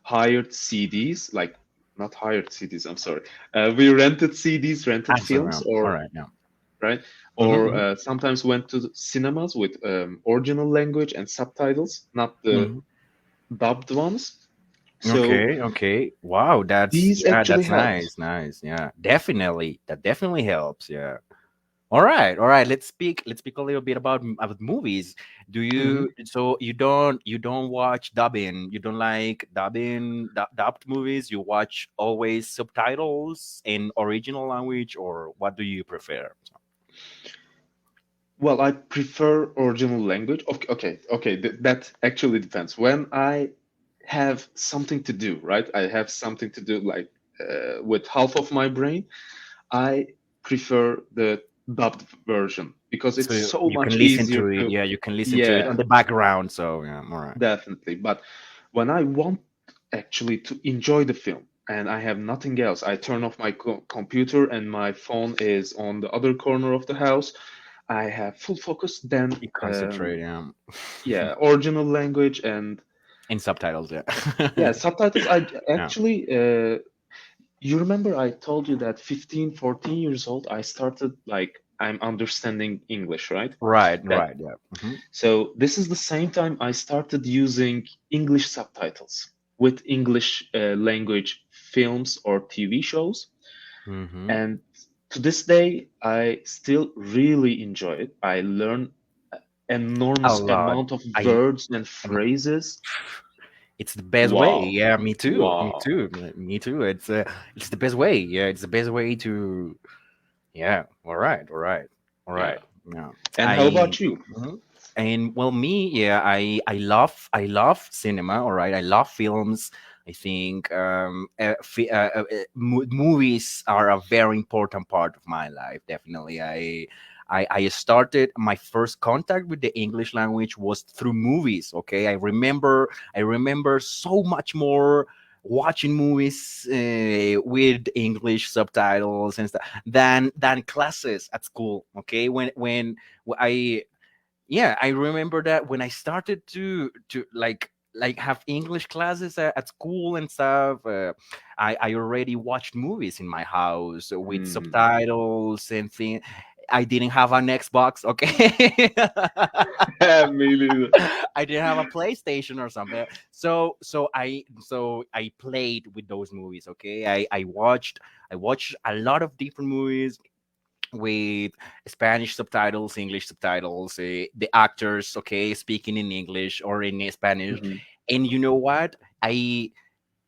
hired CDs, like not hired CDs, I'm sorry. We rented CDs, rented I'm sorry. films, All or right. Yeah. right, or Mm-hmm. sometimes went to the cinemas with original language and subtitles, not the Mm-hmm. dubbed ones. So Okay, okay. Wow, that's, these yeah, actually that's helped. nice, nice. Yeah, definitely. That definitely helps. Yeah. All right, all right. Let's speak a little bit about movies. Do Mhm. you, so you don't watch dubbing? You don't like dubbed movies? You watch always subtitles in original language, or what do you prefer? Well, I prefer original language. Okay, okay, okay. That actually depends. When I have something to do, right? I have something to do, like with half of my brain. I prefer the dubbed version because So it's so you much can listen easier to it. to, Yeah, you can listen to it on yeah, the background. So yeah, all right. definitely. But when I want actually to enjoy the film and I have nothing else, I turn off my computer and my phone is on the other corner of the house. I have full focus, then You concentrate. Yeah. yeah, original language and In subtitles. Yeah. yeah, subtitles. I Yeah. actually, you remember I told you that 15, 14 years old, I started like I'm understanding English, right? Right. That Right. Yeah. Hmm. so this is the same time I started using English subtitles with English language films or TV shows, Hmm. and to this day I still really enjoy it. I learn A enormous lot. amount of I. words and Um, phrases. it's the best way. Wow, Yeah. Me too. Me wow. too. Me too. It's the best way. Yeah. It's the best way Yeah. All right. All right. All Yeah. right. Yeah. And how I about you? Mhm. And well, me, yeah, I love cinema. All right, I love films. I think movies are a very important part of my life. Definitely, I started my first contact with the English language was through movies. Okay, I remember so much more watching movies with English subtitles and stuff than classes at school. Okay, when I yeah, I remember that when I started to like have English classes at school and stuff. I already watched movies in my house with Hmm. subtitles and things. I didn't have an Xbox, okay. Me neither. I didn't have a PlayStation or something. So I played with those movies, okay. I watched a lot of different movies with Spanish subtitles, English subtitles, the actors, okay, speaking in English or in Spanish. Hmm. And you know what? I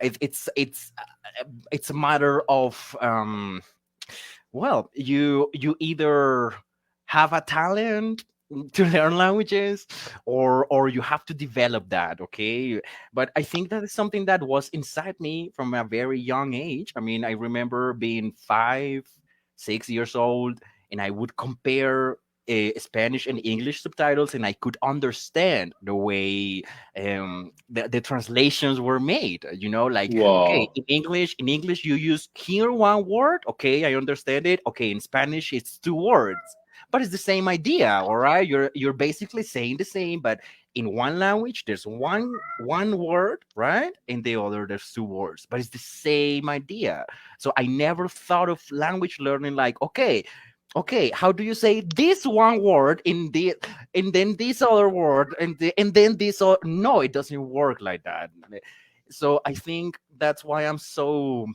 it, it's a matter of well, you either have a talent to learn languages or you have to develop that, okay. But I think that is something that was inside me from a very young age. I mean, I remember being 5, 6 years old, and I would compare Spanish and English subtitles, and I could understand the way the translations were made. Like, okay, Wow. in English you use here one word, okay, I understand it. Okay, in Spanish it's two words, but it's the same idea. All right, you're basically saying the same, but in one language there's one word, right? In the other there's two words, but it's the same idea. So I never thought of language learning like, okay, how do you say this one word in the and then this other word and then this no, it doesn't work like that. So I think that's why I'm so,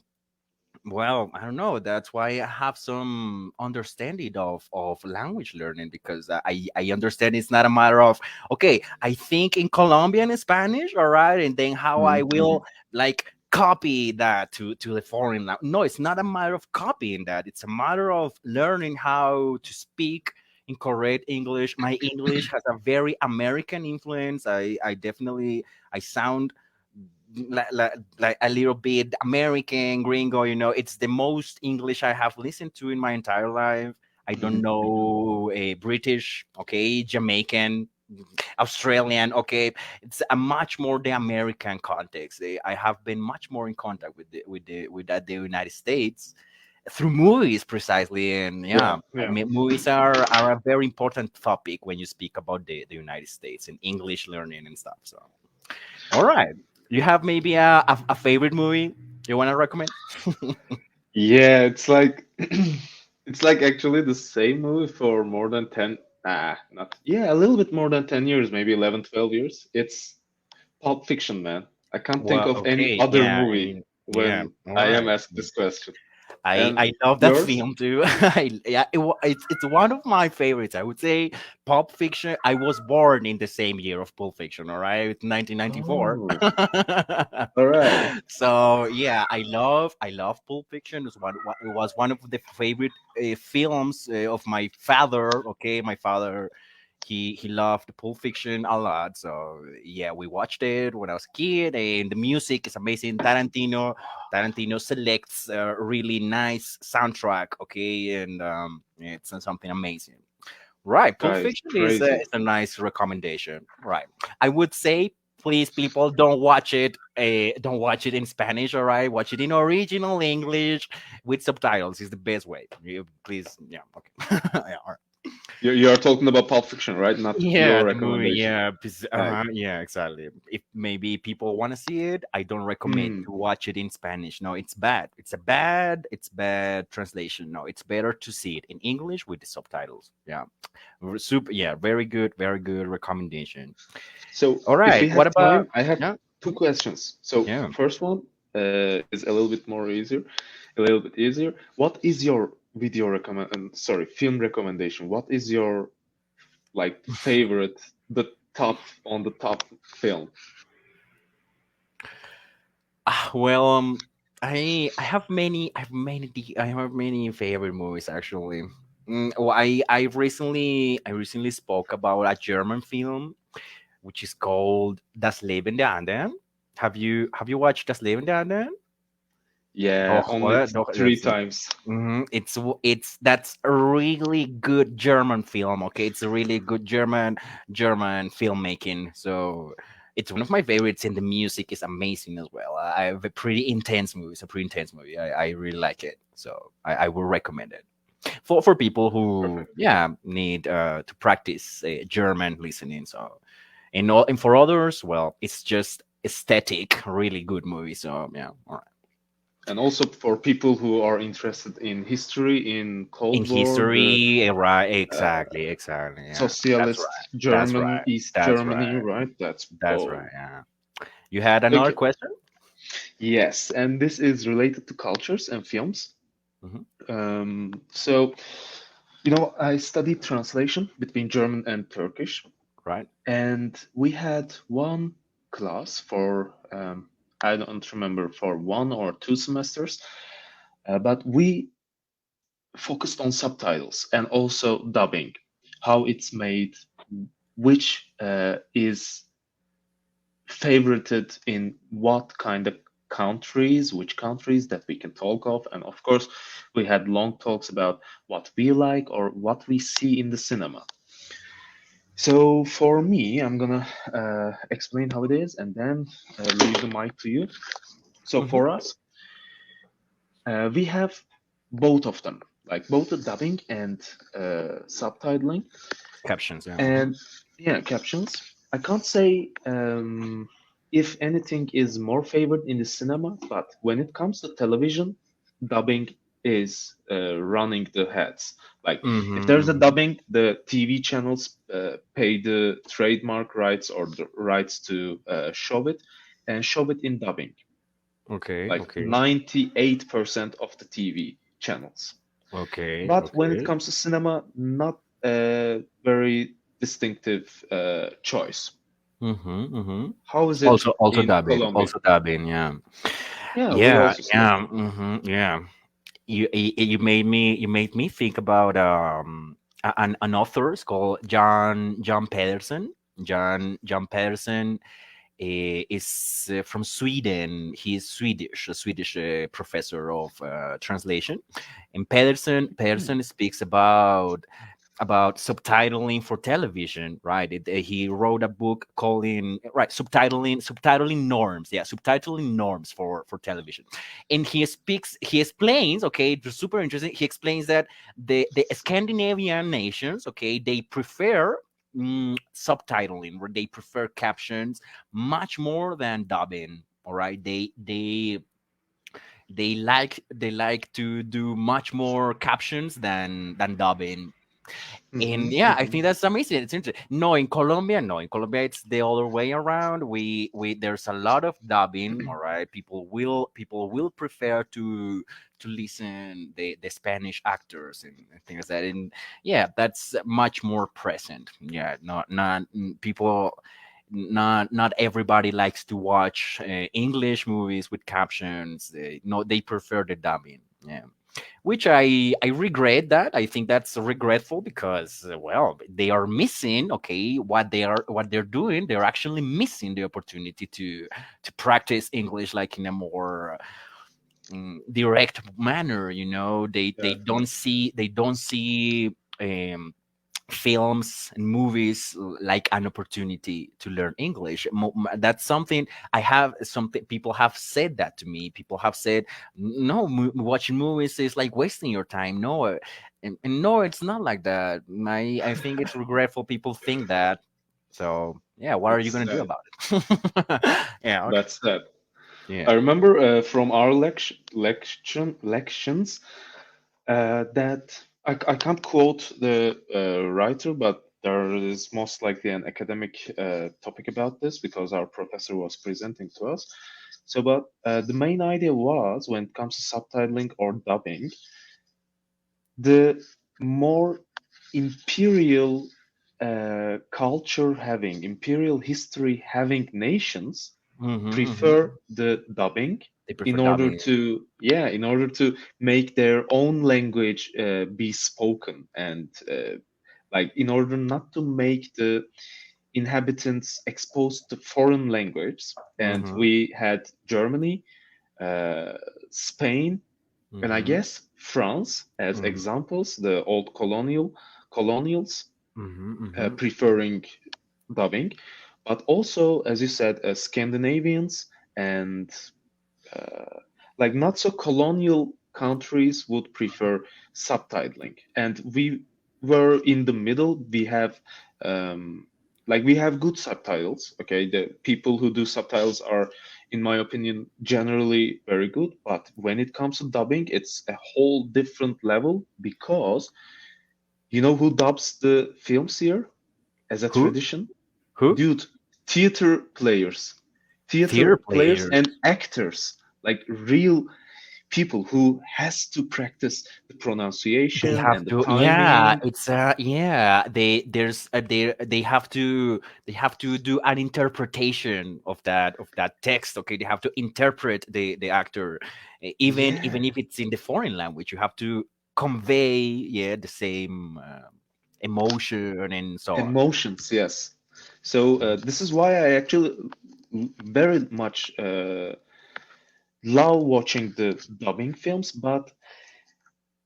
well, I don't know. That's why I have some understanding of language learning, because I understand it's not a matter of, okay, I think in Colombian Spanish, all right, and then how I Hmm. will like copy that to the foreign language. No, it's not a matter of copying that. It's a matter of learning how to speak in correct English. My English has a very American influence. I definitely I sound like a little bit American gringo. It's the most English I have listened to in my entire life. I don't know a British, okay, Jamaican, Australian, okay. It's a much more the American context. I have been much more in contact with the United States through movies precisely. And yeah, Yeah, yeah. movies are a very important topic when you speak about the United States and English learning and stuff. So all right. You have maybe a favorite movie you want to recommend? Yeah, it's like it's like actually the same movie for more than 10, not, yeah, a little bit more than 10 years, maybe 11, 12 years. It's Pulp Fiction, man. I can't think Well, of any okay. other Yeah. movie Yeah. when All I am right. asked this question. I And I love that yours? film too. Yeah, it's one of my favorites. I would say Pulp Fiction. I was born in the same year of Pulp Fiction. All right, 1994. Oh, all right. So yeah, I love Pulp Fiction. It was one of the favorite films of my father. Okay, my father. He loved Pulp Fiction a lot. So yeah, we watched it when I was a kid, and the music is amazing. Tarantino selects a really nice soundtrack, okay, and it's something amazing. Right, Pulp Guys, Fiction crazy. is a nice recommendation. Right, I would say, please, people, don't watch it. Don't watch it in Spanish. All right, watch it in original English with subtitles. Is the best way. You please, yeah, okay, yeah, all right. You are talking about Pulp Fiction, right? Not Yeah, your the movie. recommendation. Yeah, Uh, yeah, exactly. If maybe people want to see it, I don't recommend hmm. to watch it in Spanish. No, it's bad. It's bad translation. No, it's better to see it in English with the subtitles. Yeah, super. Yeah, very good recommendation. So, All if right, we what have about? time, I have Yeah, two questions. So, yeah. first one is a little bit more easier, a little bit easier. What is your sorry, film recommendation? What is your like favorite, the top on the top film? Well, I have many favorite movies actually. Well, I recently spoke about a German film which is called Das Leben der Anderen. Have you watched Das Leben der Anderen? Yeah, Doch, only oder? Doch, three times. it's that's a really good German film. Okay, it's a really good German filmmaking. So it's one of my favorites, and the music is amazing as well. I have a pretty intense movie. It's a pretty intense movie. I really like it. So I will recommend it for people who Perfect. need to practice German listening. So and for others, well, it's just aesthetic, really good movie. So yeah, all right. And also for people who are interested in history, in In Cold War, the history, right? uh, Exactly. Yeah, that's right. socialist That's German, right. East That's Germany, right. right? That's That's oh, right. Yeah. You had another okay. question? Yes, and this is related to cultures and films. Hmm. So, I studied translation between German and Turkish, Right. and we had one class for, I don't remember, for 1 or 2 semesters, but we focused on subtitles and also dubbing, how it's made, which is favorited in what kind of countries, which countries that we can talk of. And of course, we had long talks about what we like or what we see in the cinema. So for me, I'm gonna explain how it is and then leave the mic to you. So Hmm. for us, we have both of them, like both the dubbing and subtitling. Captions. Yeah. And yeah, captions. I can't say if anything is more favored in the cinema, but when it comes to television, dubbing is running the heads. Like if Hmm. there's a Hmm. dubbing, the TV channels pay the trademark rights or the rights to show it and show it in dubbing. Okay. Like Okay. 98% of the TV channels. Okay. But when it Okay. comes to cinema, not a very distinctive choice. Hmm. Hmm. How is it Also in dubbing. Colombia? Also dubbing. Yeah. Yeah, we Yeah. also see it. Yeah. Yeah. You made me think about an author. It's called John Pedersen. John Pedersen is from Sweden. He is Swedish, a Swedish professor of translation. And Hmm. Pedersen speaks about subtitling for television, right? He wrote a book calling right subtitling norms, yeah, subtitling norms for television, and he explains, okay, it's super interesting. He explains that the Scandinavian nations, okay, they prefer subtitling, where they prefer captions much more than dubbing. All right, they like to do much more captions than dubbing. Hmm. And yeah, I Hmm. think that's amazing. It's interesting. No, in Colombia, it's the other way around. We there's a lot of dubbing. All right, people will prefer to listen the Spanish actors and things like that. And yeah, that's much more present. Yeah, not people. Not everybody likes to watch English movies with captions. No, they prefer the dubbing. Yeah, which I regret. That I think that's regretful because well, they are missing, okay, what they're doing. They're actually missing the opportunity to practice English like in a more direct manner. They don't see um, films and movies like an opportunity to learn English. That's something I have. Something people have said that to me. People have said, "No, watching movies is like wasting your time." No, and no, it's not like that. I think it's regretful. People think that. So yeah, what are you It's gonna do sad. about it? Yeah. Okay. That's sad. I Yeah. remember from our lections that I can't quote the writer, but there is most likely an academic topic about this because our professor was presenting to us. So, but the main idea was when it comes to subtitling or dubbing, the more imperial culture having, imperial history having nations Mm-hmm, mm-hmm. prefer the dubbing, They prefer in order dubbing. to, yeah, in order to make their own language be spoken, and like in order not to make the inhabitants exposed to foreign language. And Mm-hmm. we had Germany, uh, Spain, and I Mm-hmm. guess France as Mm-hmm. examples, the old colonials Mm-hmm. Mm-hmm. preferring dubbing, but also, as you said, Scandinavians and uh, like not so colonial countries would prefer subtitling, and we were in the middle. We have um, we have good subtitles. Okay, the people who do subtitles are, in my opinion, generally very good. But when it comes to dubbing, it's a whole different level, because you know who dubs the films here as a Who? tradition? Who? Dude, theater players, theater Theater players players. and actors, like real people who has to practice the They pronunciation have and the to, yeah, timing. it's yeah, they have to do an interpretation of that text. Okay, they have to interpret the actor. Even Yeah, if it's in the foreign language, you have to convey, yeah, the same emotion and so on. emotions, yes. So this is why I actually very much love watching the dubbing films, but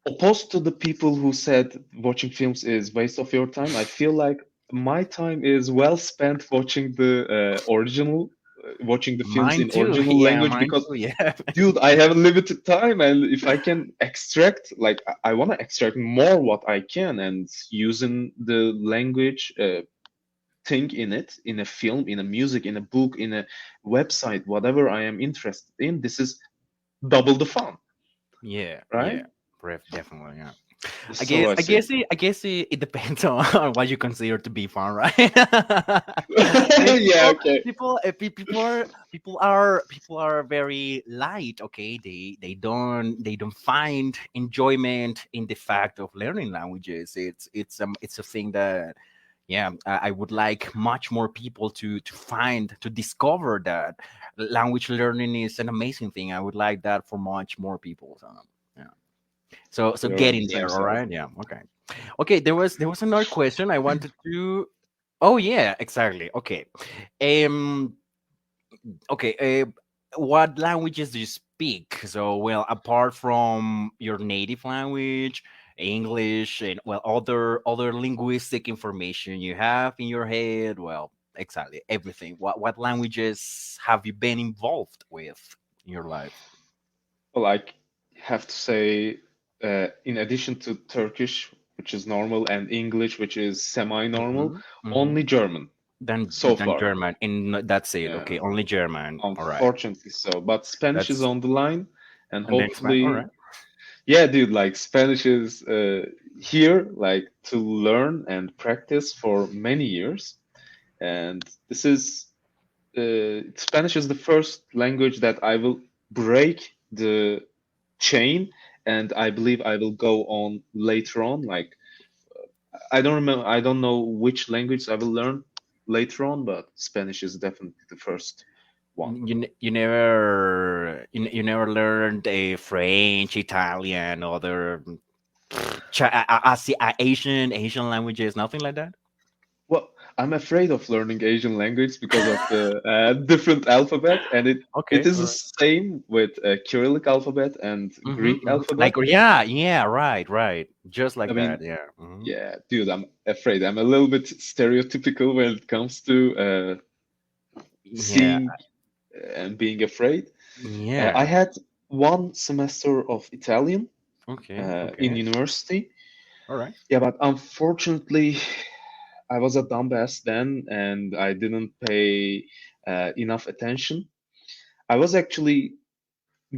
opposed to the people who said watching films is waste of your time, I feel like my time is well spent watching the watching the films Mine in too. original Yeah, language, mine because too. Yeah. dude, I have limited time, and if I can extract, like I want to extract more what I can, and using the language thing in it, in a film, in a music, in a book, in a website, whatever I am interested in, this is double the fun, Yeah, right? yeah, definitely. Yeah. This is how I see it. I guess it depends on, on what you consider to be fun, right? I mean, Yeah, okay. people are very light. Okay, they don't find enjoyment in the fact of learning languages. It's a thing that, yeah, I would like much more people to find, to discover that language learning is an amazing thing. I would like that for much more people. So, yeah. So We're on the getting same there, all side. right? Yeah. Okay. Okay. There was another question I wanted to. Oh yeah, exactly. Okay. Um. Okay. What languages do you speak? So, well, apart from your native language, English, and well, other linguistic information you have in your head. Well, exactly everything. What languages have you been involved with in your life? Well, have to say, in addition to Turkish, which is normal, and English, which is semi-normal, Hmm. Hmm. only German so Then far. German, and that's it. Yeah, Okay, only German. All right. unfortunately so. But Spanish is That's on the line, and and then Spanish. All hopefully, right. yeah, dude, like Spanish is here, like to learn and practice for many years. And this is Spanish is the first language that I will break the chain, and I believe I will go on later on. Like I don't remember, I don't know which language I will learn later on, but Spanish is definitely the first one. You never learned a French, Italian, other Asian languages, nothing like that. Well, I'm afraid of learning Asian language because of the different alphabet, and it Okay. is All the right. same with Cyrillic alphabet and Mm-hmm, Greek hmm. alphabet. Like, yeah, yeah, right, right. Just I like mean, that. Yeah. Hmm. yeah, dude, I'm afraid I'm a little bit stereotypical when it comes to Yeah. seeing and being afraid. I Yeah. had one semester of Italian Okay. in Okay. university. All right. Yeah, but unfortunately, I was a dumbass then, and I didn't pay enough attention. I was actually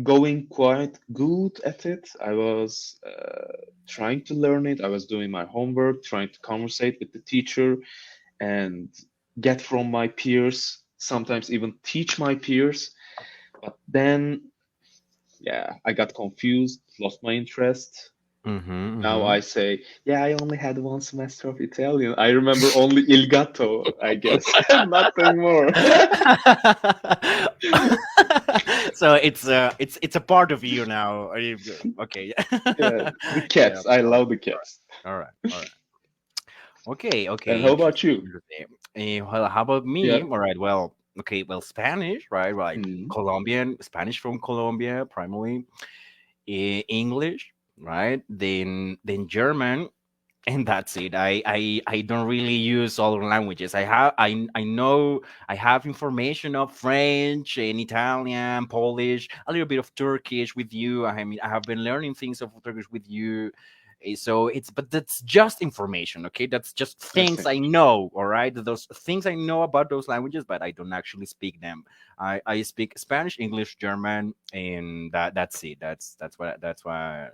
going quite good at it. I was trying to learn it. I was doing my homework, trying to conversate with the teacher, and get from my peers, sometimes even teach my peers. But then, yeah, I got confused, lost my interest. Mm-hmm. Now Mm-hmm. I say, yeah, I only had one semester of Italian. I remember only Il Gatto, I guess, nothing more. So it's a part of you now. Are you okay? Yeah, the Yeah. cats. I All right. love the All right. cats. All right. All right. Okay. And Okay. how about Interesting. you? Interesting. Well, how about Yeah. me? All right. Well. Okay. Well, Spanish. Right. Right. Mm, Colombian. Spanish from Colombia, primarily. English. Right. Then German, and that's it. I don't really use other languages. I know I have information of French and Italian, Polish, a little bit of Turkish with you. I mean, I have been learning things of Turkish with you. So it's, but that's just information, okay? That's just I things see. I know, all right? Those things I know about those languages, but I don't actually speak them. I speak Spanish, English, German, and that's it. That's why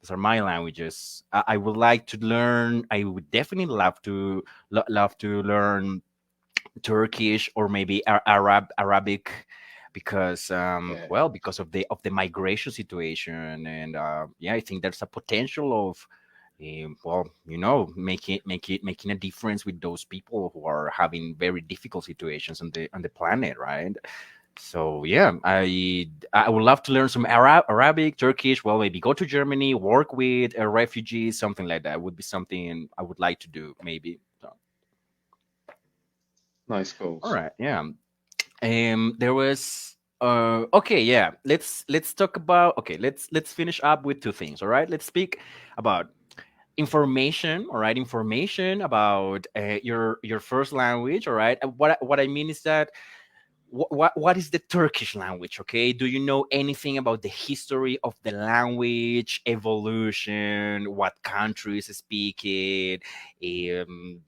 those are my languages. I would like to learn. I would definitely love to learn Turkish or maybe Arabic, because Yeah. well, because of the migration situation, and yeah, I think there's a potential of well, making a difference with those people who are having very difficult situations on the planet, right? So yeah, I would love to learn some Arabic, Turkish. Well, maybe go to Germany, work with refugees, something like that would be something I would like to do. Maybe. So, Nice all goals. right, yeah. There was okay, yeah. Let's talk about okay. Let's finish up with two things. All right, let's speak about information. All right, information about your first language. All right, what I mean is that what is the Turkish language? Okay, do you know anything about the history of the language, evolution, what countries speak it, um,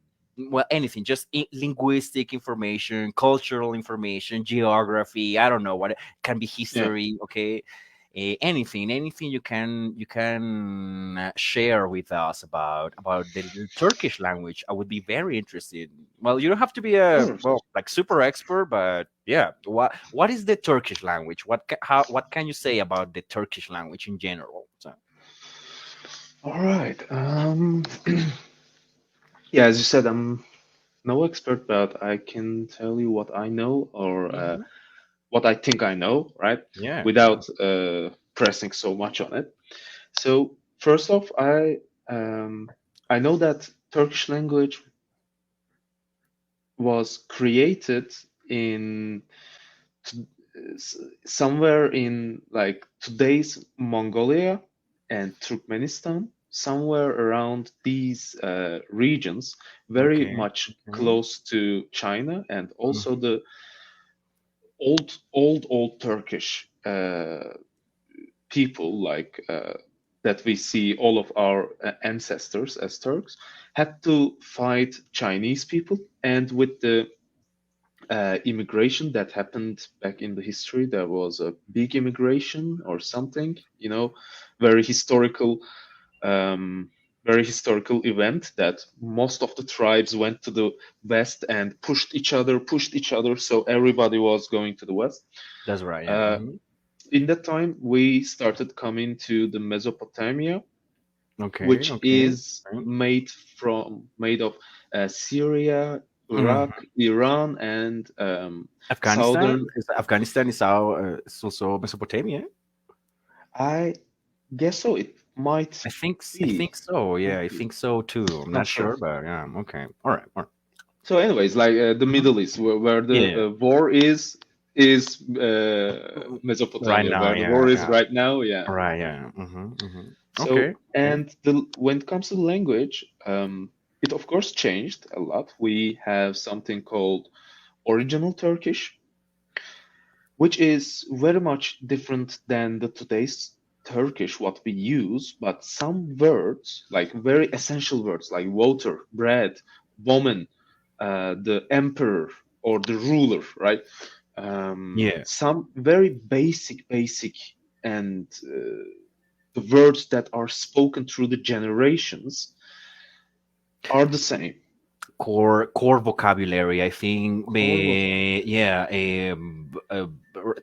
well, anything, just linguistic information, cultural information, geography. I don't know what it can be, Yeah. history. Okay, anything you can share with us about the Turkish language. I would be very interested. Well, you don't have to be Of a course. well like super expert, but yeah, what is the Turkish language? What can you say about the Turkish language in general? So, All right. Yeah, as you said, I'm no expert, but I can tell you what I know or mhm. what I think I know, right? Yeah, yeah. Without pressing so much on it. So first off, I know that Turkish language was created in t- somewhere in like today's Mongolia and Turkmenistan, somewhere around these regions, very Okay, much okay. close to China, and also Mhm. the old Turkish people, like that we see all of our ancestors as Turks, had to fight Chinese people, and with the immigration that happened back in the history. There was a big immigration or something, very historical, um, very historical event that most of the tribes went to the west and pushed each other. So everybody was going to the west. That's right. Yeah. Uh, Mhm. in that time, we started coming to the Mesopotamia, Okay, which okay. is Okay. made of Syria, Mhm. Iraq, Iran, and Afghanistan southern. is also Mesopotamia. I guess so. It might I be. think so. Yeah, Might I be. think so too. I'm Not not sure. sure, but yeah. Okay. All right. All right. So, anyways, like the Mhm. Middle East, where Yeah. the war is Right Mesopotamia, now. where the war Yeah. is Yeah. right now. Yeah. Right. Yeah. Okay. So, Okay. and the when it comes to language, it of course changed a lot. We have something called original Turkish, which is very much different than the today's Turkish what we use, but some words, like very essential words like water, bread, woman, the emperor or the ruler, right? Yeah. Some very basic, and the words that are spoken through the generations are the same. Core vocabulary. I think. Core vocabulary. Yeah.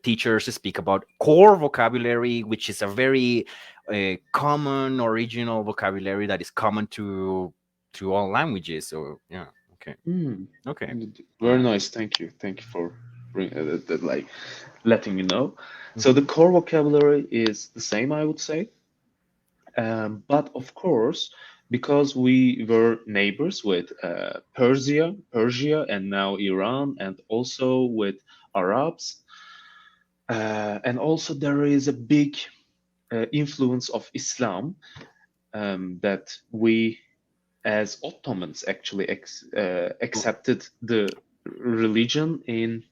Teachers speak about core vocabulary, which is a very common original vocabulary that is common to all languages. So yeah. Okay. Hmm. Okay. All Very right. nice. Thank you. Thank you for. like letting you know. So the Mhm. core vocabulary is the same, I would say. But of course, because we were neighbors with Persia, and now Iran, and also with Arabs, and also there is a big influence of Islam that we, as Ottomans, actually accepted the religion in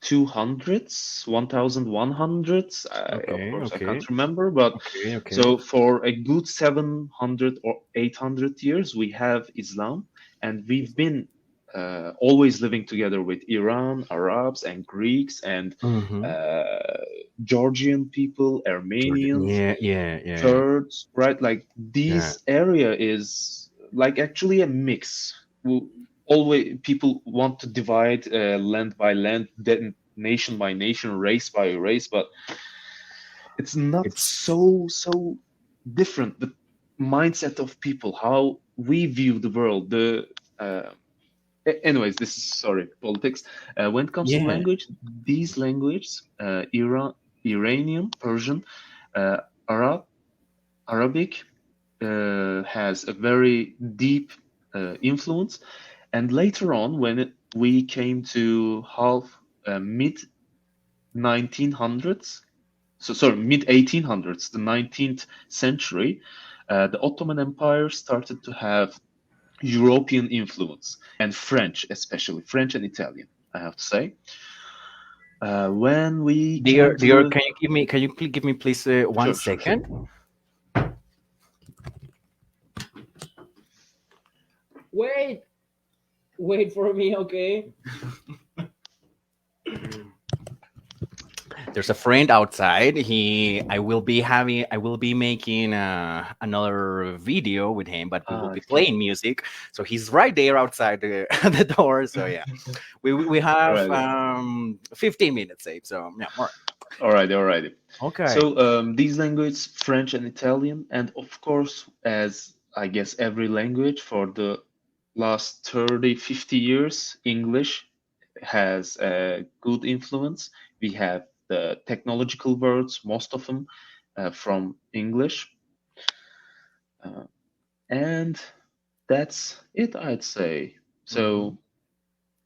1200s, 1100s. Of Okay, course, I okay, can't remember, but okay, okay. so for a good 700 or 800 years, we have Islam, and we've been always living together with Iran, Arabs, and Greeks, and Mm-hmm. uh, Georgian people, Jordan. Armenians, Yeah, yeah, yeah, Kurds, right? Like yeah. this area is like actually a mix. Always people want to divide land by land, then nation by nation, race by race, but it's not It's so different. The mindset of people, how we view the world, uh, anyways, this is sorry politics. When it comes to yeah. language, these languages, Iranian, Persian, uh, Arab, Arabic, has a very deep influence. And later on, when we came to half mid 1900s, so sorry, mid 1800s, the 19th century, the Ottoman Empire started to have European influence, and French, especially French and Italian, I have to say. When we Dear, came to dear, the can you give me please one sure, sure, sure. second? Wait, wait for me, okay? There's a friend outside. I will be making another video with him, but we will be Okay. playing music. So he's right there outside the door. So yeah, we All have right. 15 minutes saved. So yeah, more. All right. All right. Okay. So these languages, French and Italian, and of course, as I guess every language for the last 30, 50 years, English has a good influence. We have the technological words, most of them from English. Uh, and that's it, I'd say. Hmm. So,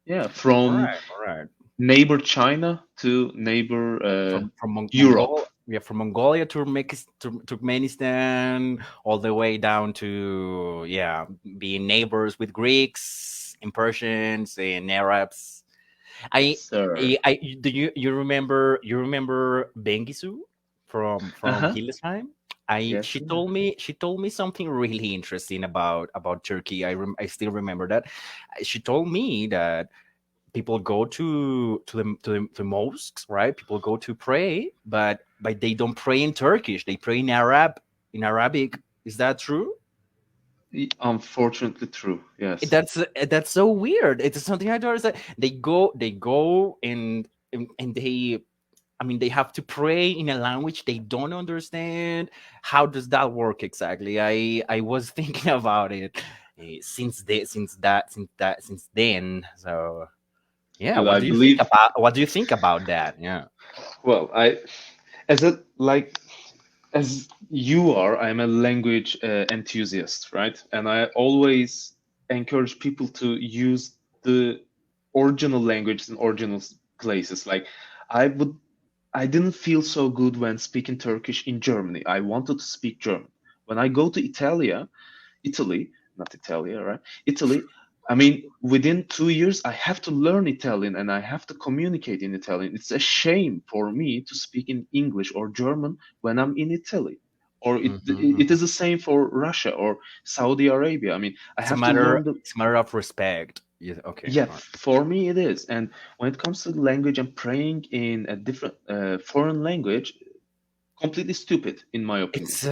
yeah, All from right. All right. neighbor China to neighbor From Europe. From Mongolia to Turkmenistan, all the way down to yeah, being neighbors with Greeks and Persians and Arabs. Yes, I, sir. do you remember Bengisu from Uh-huh. Hildesheim? I Yes, yeah. she told me something really interesting about Turkey. I still remember that. She told me that people go to mosques, right? People go to pray, but they don't pray in Turkish. They pray in Arabic. Is that true? Unfortunately true. Yes. That's so weird. It's something I don't understand. They go and they, I mean, they have to pray in a language they don't understand. How does that work exactly? I was thinking about it since then. So yeah, Dude, I believe, what do you think about that? Yeah. well, as a, like, as you are, I'm a language enthusiast, right? And I always encourage people to use the original languages in original places. Like, I would, I didn't feel so good when speaking Turkish in Germany. I wanted to speak German. When I go to Italy, not Italia, right? Italy. I mean, within 2 years, I have to learn Italian and I have to communicate in Italian. It's a shame for me to speak in English or German when I'm in Italy. Or it Hmm. is the same for Russia or Saudi Arabia. I mean, I have to learn the, It's a matter of respect. Yeah, okay. yeah, All right. for me it is. And when it comes to language and praying in a different foreign language, completely stupid, in my opinion. It's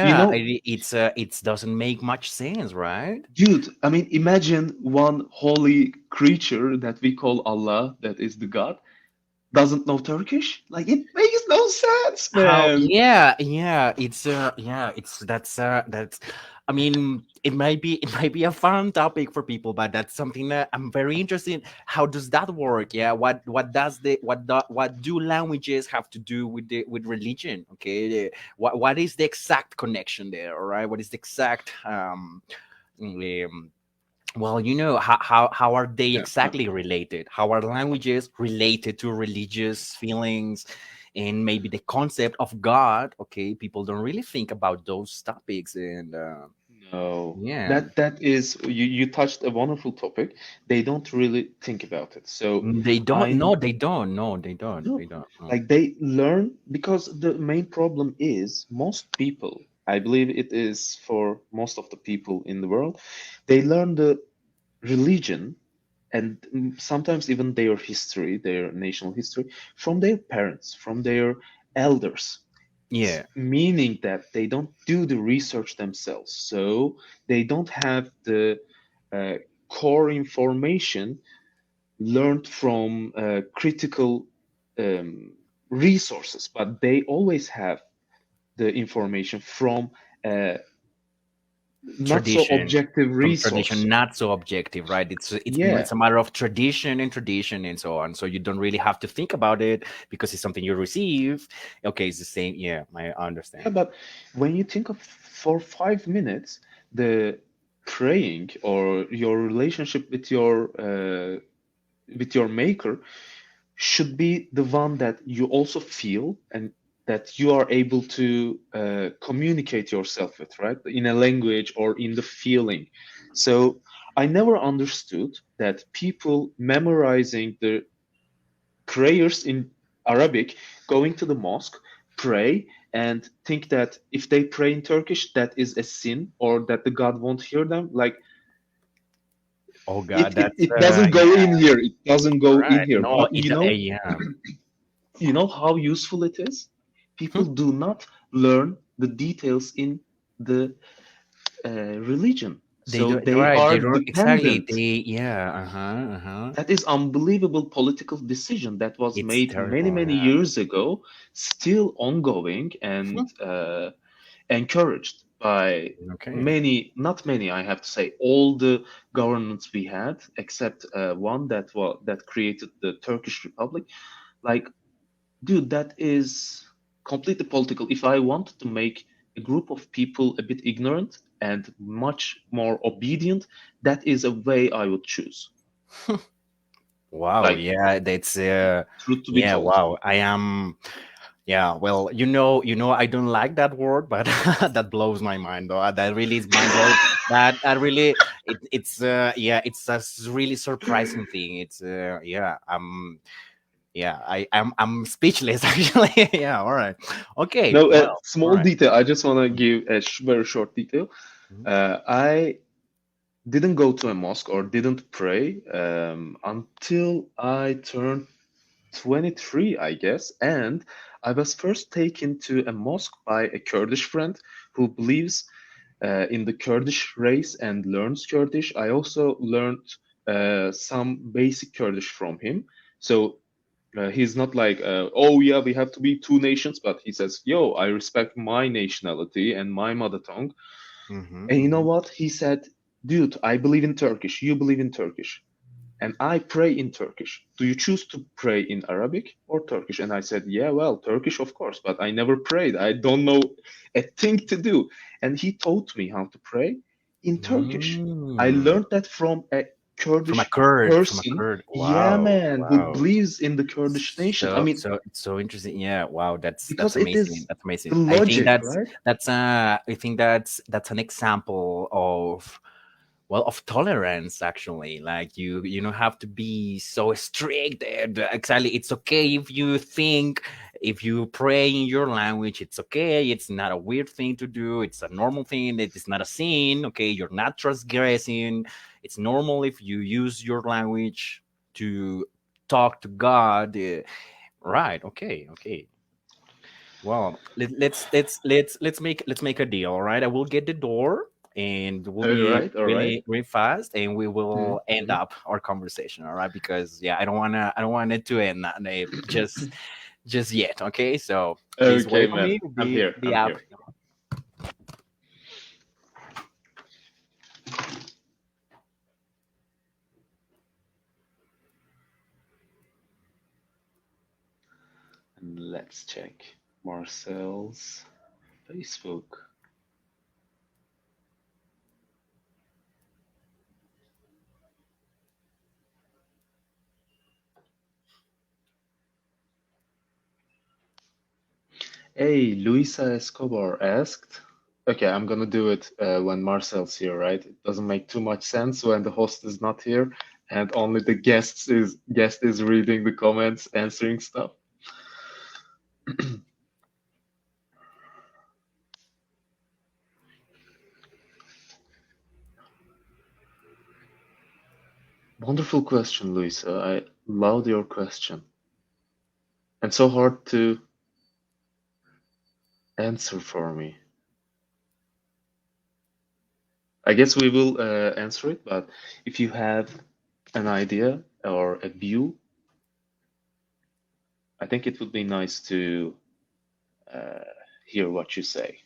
You yeah, know, it doesn't make much sense, right? dude, I mean, imagine one holy creature that we call Allah, that is the God, doesn't know Turkish. Like, it makes no sense, How man. yeah, yeah, it's yeah, it's that's I mean, it might be a fun topic for people, but that's something that I'm very interested in. How does that work? Yeah, what do languages have to do with the with religion? Okay, what is the exact connection there? All right, what is the exact um, well, how are they Yeah. exactly related? How are languages related to religious feelings and maybe the concept of God? Okay, people don't really think about those topics, and No, yeah. that is you touched a wonderful topic. They don't really think about it. So They don't. I No, they don't. No, they don't. no, They don't. No. like they learn because the main problem is most people, I believe it is for most of the people in the world, they learn the religion and sometimes even their history, their national history, from their parents, from their elders, Yeah. meaning that they don't do the research themselves. So they don't have the uh, core information learned from critical um, resources, but they always have the information from uh, not so Tradition, objective from tradition, resource. not so objective, right? It's Yeah, a matter of tradition and so on. So you don't really have to think about it because it's something you receive. Okay, it's the same. Yeah, I yeah, understand. but when you think of for 5 minutes, the praying or your relationship with your maker should be the one that you also feel and that you are able to communicate yourself with, right? In a language or in the feeling. So I never understood that people memorizing the prayers in Arabic, going to the mosque, pray, and think that if they pray in Turkish, that is a sin or that the God won't hear them. Like Oh it, God, it, that's it doesn't yeah, go in here. It doesn't go in right. here. No, But yeah. you know how useful it is? People Hmm. do not learn the details in the religion. They So don't. they Right. are They don't exactly. dependent. They yeah. Uh-huh. That is unbelievable political decision that was It's made many, terrible. many years ago, still ongoing Yeah. and encouraged by Okay. many, not many, I have to say, all the governments we had, except one that created the Turkish Republic. Like, dude, that is completely political. If I wanted to make a group of people a bit ignorant and much more obedient, that is a way I would choose. Wow. Like, Yeah. That's truth to be yeah. told. Wow. I am. Yeah, well, I don't like that word, but that blows my mind, though. That really is mind blowing. That really, yeah, it's a really surprising thing. It's yeah, I'm speechless actually. Yeah, all right, okay, No, a well, all small right. detail. I just want to give a very short detail. Mhm. I didn't go to a mosque or didn't pray until I turned 23, I guess. And I was first taken to a mosque by a Kurdish friend who believes in the Kurdish race and learns Kurdish. I also learned some basic Kurdish from him. So he's not like, oh yeah, we have to be two nations, but he says, yo, I respect my nationality and my mother tongue. And you know Mhm. what? He said, dude, I believe in Turkish. You believe in Turkish. And I pray in Turkish. Do you choose to pray in Arabic or Turkish? And I said, yeah, well, Turkish, of course, but I never prayed. I don't know a thing to do. And he taught me how to pray in Turkish. I Mm. learned that from a From a Kurdish Kurd, from a person, Kurd. yeah, Wow, man, who wow. believes in the Kurdish nation. I mean, It's so interesting. Yeah, wow, that's because it amazing. is That's the amazing. logic, right? I think that's an example of well of tolerance actually. Like you don't have to be so strict. Exactly, it's okay if you think if you pray in your language, it's okay. It's not a weird thing to do. It's a normal thing. It is not a sin. Okay, you're not transgressing. It's normal if you use your language to talk to God. Right. Okay. Okay. Well, let's make a deal. All right. I will get the door, and we'll All be right, all right. really really fast, and we will end Mhm. up our conversation. All right. Because yeah, I don't want it to end just yet. Okay. So please Okay, wait for man. me. I'm here. Be I'm up. here. Let's check Marcel's Facebook. Hey, Luisa Escobar asked. Okay, I'm gonna do it when Marcel's here, right? It doesn't make too much sense when the host is not here and only the guest is reading the comments, answering stuff. Wonderful question, Luisa. I loved your question. And so hard to answer for me. I guess we will answer it, but if you have an idea or a view, I think it would be nice to uh, hear what you say.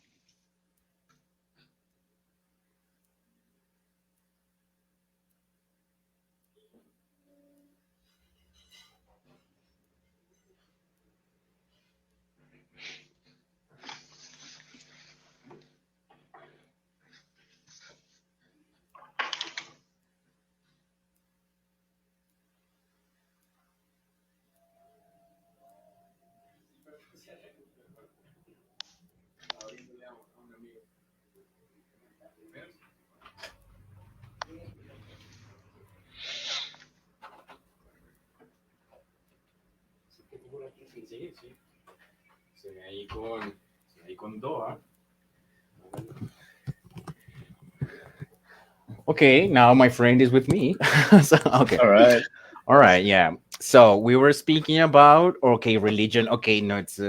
Okay, now my friend is with me. So, okay. All right. All right, yeah. So we were speaking about okay, religion. Okay, no, it's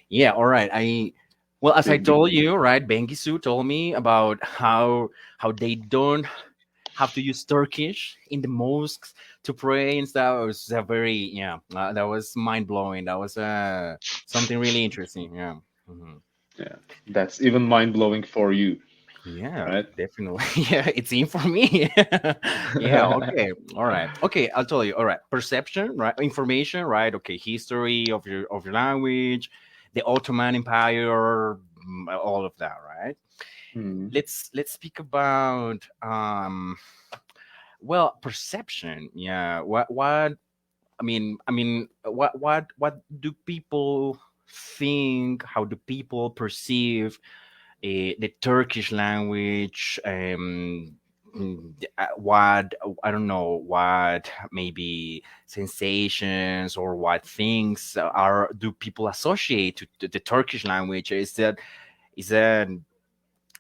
yeah. All right, well, as I Big deal. told you, right, Bengisu told me about how they don't have to use Turkish in the mosques to pray and stuff. It was a very yeah, that was mind blowing. That was something really interesting. Yeah. Mhm. Yeah, that's even mind-blowing for you, Yeah, right? definitely. Yeah, it's in for me. Yeah, okay. All right. Okay, I'll tell you. All right. Perception, right? Information, right? Okay, history of your language, the Ottoman Empire, all of that, right? Hmm. Let's speak about well, perception. Yeah. What what do people think? How do people perceive the Turkish language, what I don't know, what maybe sensations or what things are do people associate to the Turkish language? Is that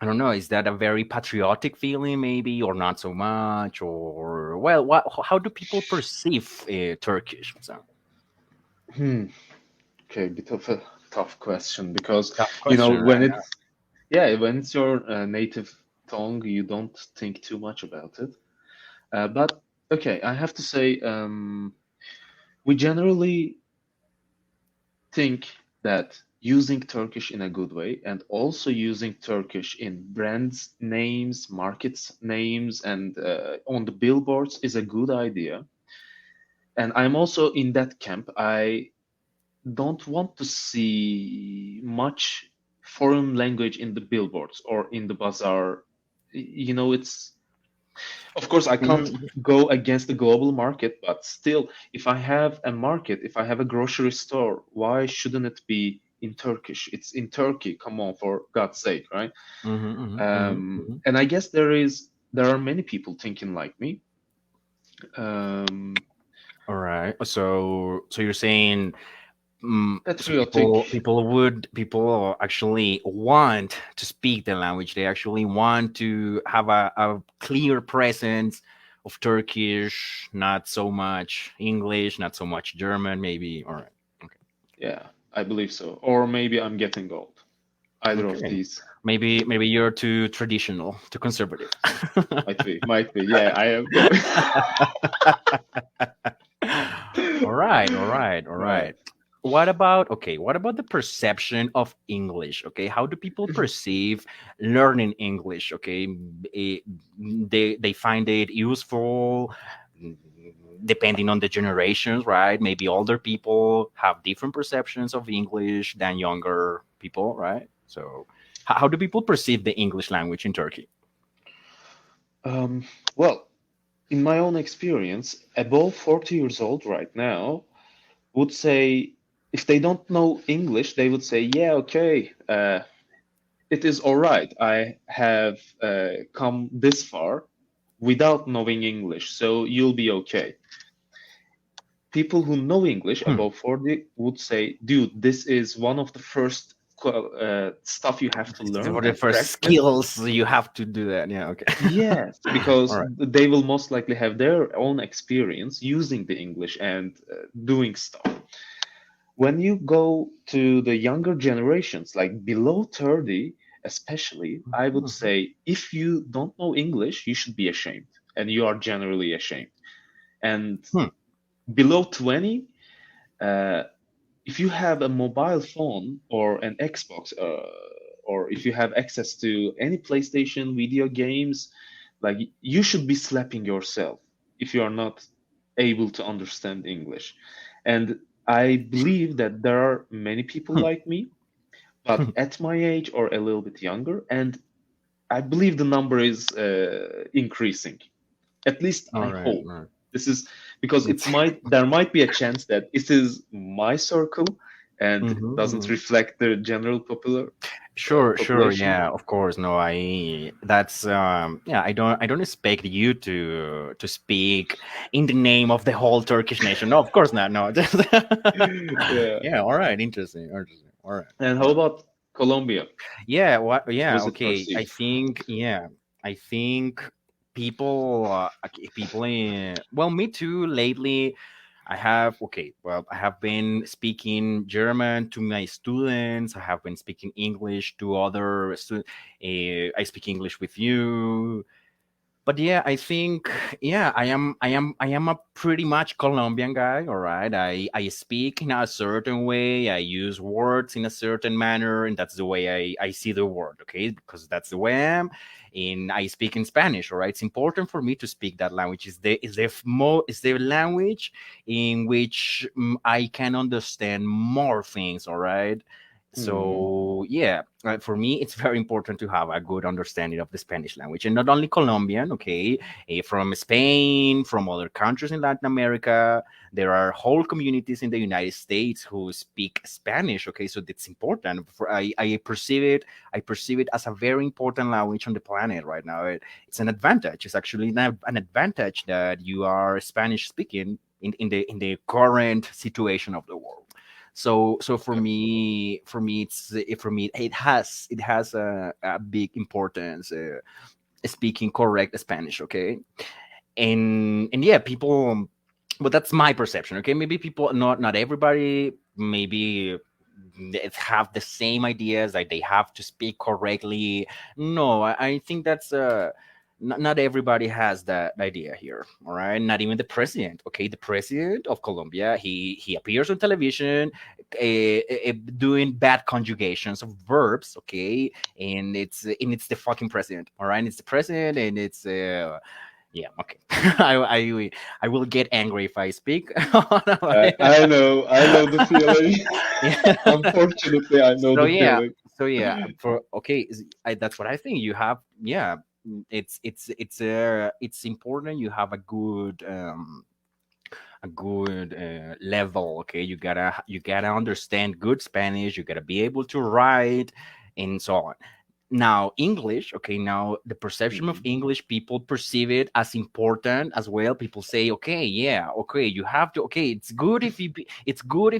I don't know, is that a very patriotic feeling maybe, or not so much, or well, what how do people perceive Turkish? So Hmm. Okay, bit of a tough question because tough you know question, when right? it's yeah when it's your native tongue, you don't think too much about it. But okay, I have to say, we generally think that using Turkish in a good way and also using Turkish in brands names, markets names, and on the billboards is a good idea. And I'm also in that camp. I don't want to see much foreign language in the billboards or in the bazaar. You know, it's of course I can't Mhm. go against the global market, but still, if I have a market, if I have a grocery store, why shouldn't it be in Turkish? It's in Turkey. Come on, for God's sake, right? Mhm, mhm, mhm, mhm. And I guess there are many people thinking like me. Um, All right. So you're saying so Patriotic. people actually want to speak the language. They actually want to have a clear presence of Turkish, not so much English, not so much German, maybe. All right. Okay. Yeah, I believe so. Or maybe I'm getting old. Either of Okay. these. Maybe you're too traditional, too conservative. Might be, might be. Yeah, I am. All right, all right, all Right. right. What about the perception of English? Okay, how do people perceive learning English? Okay, Eh, they find it useful. depending on the generations, right? Maybe older people have different perceptions of English than younger people, right? So how do people perceive the English language in Turkey? Um, well, in my own experience, above 40 years old right now would say, if they don't know English, they would say, yeah, okay, it is all right. I have come this far without knowing English, so you'll be okay. People who know English Hmm. above 40 would say, dude, this is one of the first stuff you have to learn For the and first practice. skills, you have to do that. Yeah. Okay. Yes, All because right. they will most likely have their own experience using the English and doing stuff. When you go to the younger generations, like below 30, especially, I would Mhm. say if you don't know English, you should be ashamed, and you are generally ashamed. And Hmm. below 20, uh, if you have a mobile phone or an Xbox, or if you have access to any PlayStation video games, like you should be slapping yourself if you are not able to understand English. And I believe that there are many people Hmm. like me, but at my age or a little bit younger, and I believe the number is increasing. At least All I right. hope. All right. This is because it It's might there might be a chance that it is my circle and Mhm, doesn't mhm. reflect the general Sure, sure, population. yeah, of course. No, I that's yeah, I don't expect you to speak in the name of the whole Turkish nation. No, of course not. No. Yeah. Yeah, all right, interesting, interesting. All right. And All how right. about Colombia? Yeah, what How yeah, is it okay. I perceived? think yeah, I think people in well, me too lately. I have okay, well, I have been speaking German to my students. I have been speaking English to other students. I speak English with you, but yeah, I think yeah, I am a pretty much Colombian guy. All right, I speak in a certain way. I use words in a certain manner, and that's the way I see the world. Okay, because that's the way I am. And I speak in Spanish. All right, it's important for me to speak that language. Is the language in which I can understand more things. All right. Hmm. So yeah, for me, it's very important to have a good understanding of the Spanish language, and not only Colombian. Okay, from Spain, from other countries in Latin America. There are whole communities in the United States who speak Spanish. Okay, so that's important. I perceive it. I perceive it as a very important language on the planet right now. It's an advantage. It's actually an advantage that you are Spanish speaking in the current situation of the world. So for me it has a big importance, speaking correct Spanish. Okay, and yeah, people, but that's my perception. Okay, maybe people, not everybody, maybe they have the same ideas, like they have to speak correctly. No, I think that's not everybody has that idea here. All right, not even the president. Okay, the president of Colombia, he appears on television, doing bad conjugations of verbs. Okay, and it's the fucking president. All right, it's the president, and it's yeah, okay. I will get angry if I speak. I know the feeling. Yeah. Unfortunately, I know So the yeah, feeling. so yeah, for okay, that's what I think. You have yeah, it's important. You have a good level. Okay, you gotta understand good Spanish. You gotta be able to write and so on. Now English, okay, now the perception of Mhm. English, people perceive it as important as well. People say, okay, yeah, okay, you have to, okay, it's good if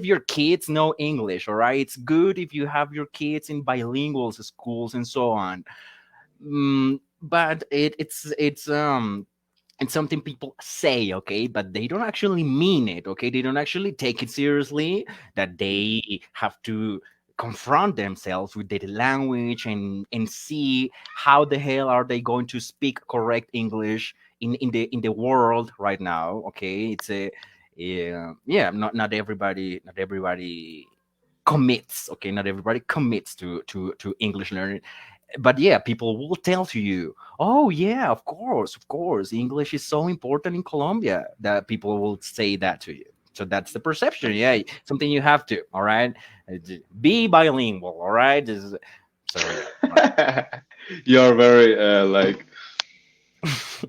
your kids know English. All right, it's good if you have your kids in bilingual schools and so on. But it's something people say, okay, but they don't actually mean it. Okay, they don't actually take it seriously, that Mhm. they have to confront themselves with the language and see how the hell are they going to speak correct English in the world right now. Okay, it's a yeah, not everybody commits. Okay, not everybody commits to English learning. but yeah, people will tell to you, oh yeah, of course, English is so important in Colombia, that people will say that to you. So that's the perception. Yeah, something you have to, all right. Be bilingual, all right. So yeah, right. You're very like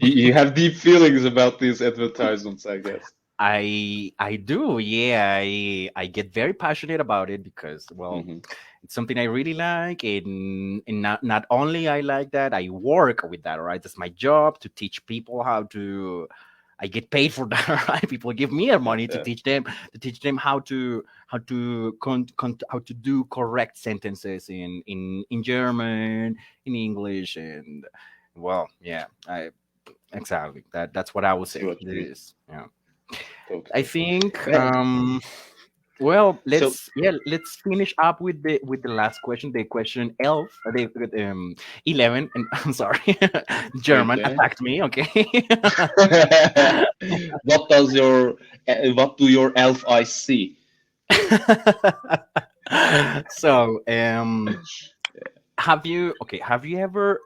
you have deep feelings about these advertisements, I guess. I do, yeah. I get very passionate about it because, well, Hmm. it's something I really like, and not only I like that, I work with that. Right, that's my job, to teach people how to. I get paid for that, right? People give me Yeah, money yeah. to teach them how to do correct sentences in German, in English, and, well, yeah, I exactly that's what I would See say. what you mean. This, yeah. I Totally. think, Yeah. well, So let's finish up with the last question, the question elf, 11, and I'm sorry, German okay. attacked me. Okay. What does your what do your elf eyes see? So, have you ever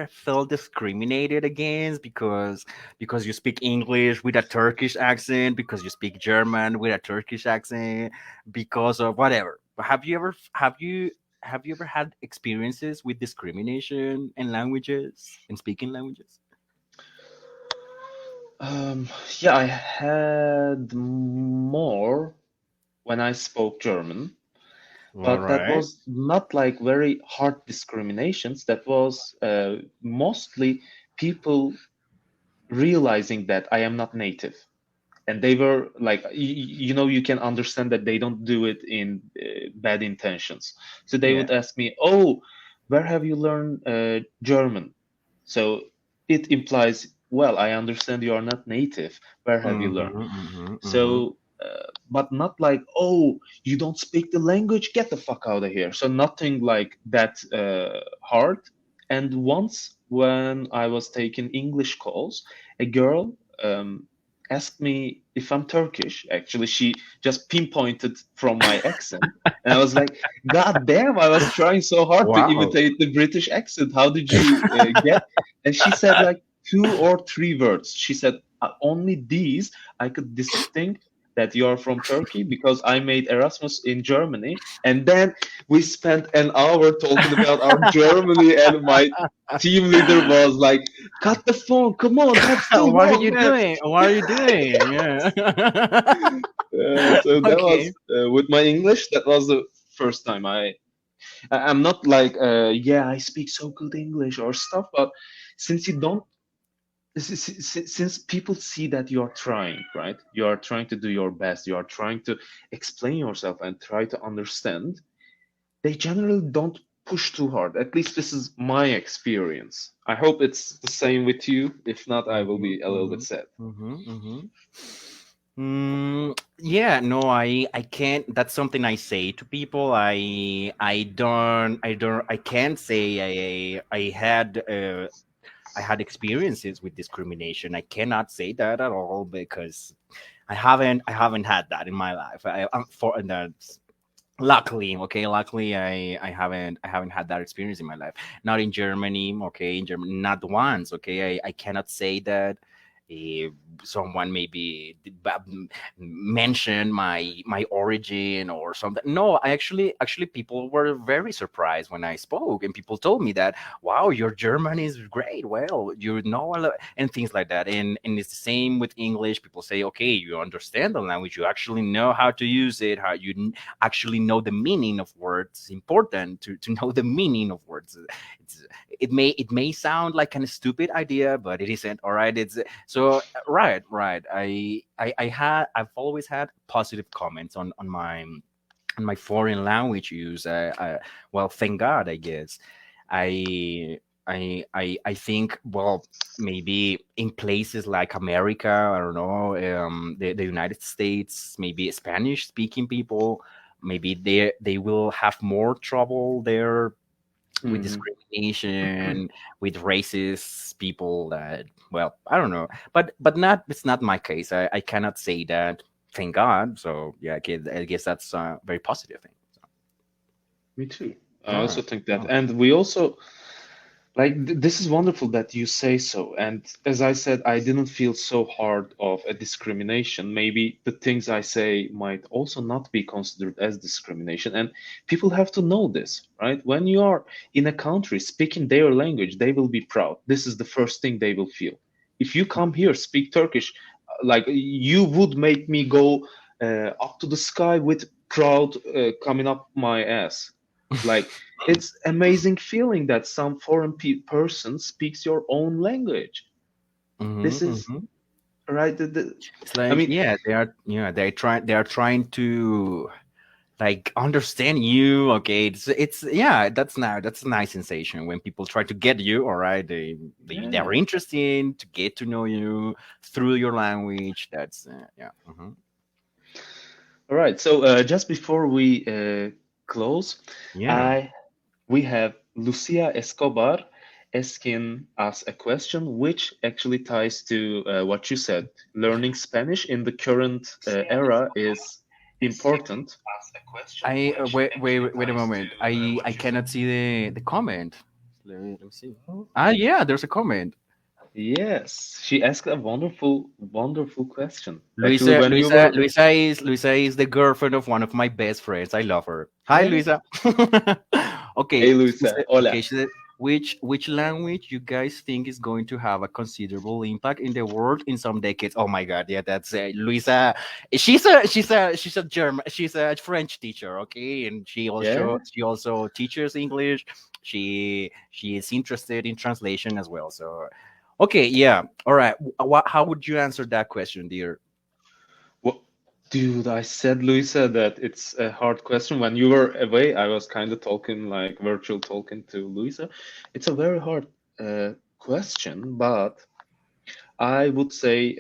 felt discriminated against because you speak English with a Turkish accent, because you speak German with a Turkish accent, because of whatever? Have you ever had experiences with discrimination in languages, in speaking languages? Um, yeah, I had more when I spoke German, All but that right. was not like very hard discriminations. That was mostly people realizing that I am not native. And they were like, you can understand that they don't do it in bad intentions. So they Yeah. would ask me, "Oh, where have you learned German?" So it implies, well, I understand you are not native. Where have you Mm-hmm, learned? mm-hmm, mm-hmm. So, but not like, "Oh, you don't speak the language, get the fuck out of here." So nothing like that hard. And once when I was taking English calls, a girl asked me if I'm Turkish. Actually, she just pinpointed from my accent. And I was like, God damn, I was trying so hard to Wow. imitate the British accent. How did you get? And she said like two or three words. She said, only these I could distinct that you are from Turkey because I made Erasmus in Germany. And then we spent an hour talking about our Germany, and my team leader was like, cut the phone, come on, that's too What are long, you man. doing? What are you doing? Yeah. So that Okay. was with my English. That was the first time I'm not like yeah, I speak so good English or stuff, but since you don't since people see that you are trying, right? You are trying to do your best. You are trying to explain yourself and try to understand. They generally don't push too hard. At least this is my experience. I hope it's the same with you. If not, I will Mhm, be a little bit mhm, sad. mhm, mhm. Yeah, no, I can't. That's something I say to people. I can't say I had experiences with discrimination. I cannot say that at all because I haven't had that in my life. I'm for that. Luckily, okay, luckily I haven't had that experience in my life. Not in Germany, okay, in Germany, not once, okay. I cannot say that uh, someone maybe mentioned my origin or something. No, I actually people were very surprised when I spoke, and people told me that, wow, your German is great, well, you know a lot, and things like that. And it's the same with English. People say, okay, you understand the language, you actually know how to use it, how you actually know the meaning of words. It's important to know the meaning of words. It's, it may sound like a stupid idea, but it isn't. All right, it's so right. I've always had positive comments on my foreign language use. Well, thank God, I guess. I think, well, maybe in places like America, I don't know, the United States, maybe Spanish speaking people, maybe they will have more trouble there with Hmm. discrimination, with racist people that, well, I don't know. But not it's not my case. I cannot say that, thank God. So yeah, I guess that's a very positive thing. So. Me too. I All also right. think that. Oh. And we also like this is wonderful that you say so. And as I said, I didn't feel so hard of a discrimination. Maybe the things I say might also not be considered as discrimination. And people have to know this, right? When you are in a country speaking their language, they will be proud. This is the first thing they will feel. If you come here, speak Turkish, like you would make me go up to the sky with proud coming up my ass. Like it's amazing feeling that some foreign person speaks your own language. This is Hmm. right. It's I like, mean, yeah, they are trying to like understand you. Okay, it's yeah, that's a nice sensation when people try to get you. All right, they yeah. are interested to get to know you through your language. That's yeah. All right. So just before we close, Yeah. I we have Lucia Escobar asking us a question, which actually ties to what you said. Learning Spanish in the current era is important. I wait a moment. I cannot see the comment. Let me see. Yeah, there's a comment. Yes, she asked a wonderful question. Actually, Luisa when you Luisa were, Luisa is Luisa is the girlfriend of one of my best friends. I love her. Hi, yeah. Luisa. Hey, Okay, Luisa, hola. she said, which language you guys think is going to have a considerable impact in the world in some decades? Oh my God, yeah, that's Luisa. She's a German, she's a French teacher, okay, and Yeah. she also teaches English. She is interested in translation as well. So, okay, yeah, all right. How would you answer that question, dear? Well, dude, I said, Luisa, that it's a hard question. When you were away, I was kind of talking like virtual talking to Luisa. It's a very hard question, but I would say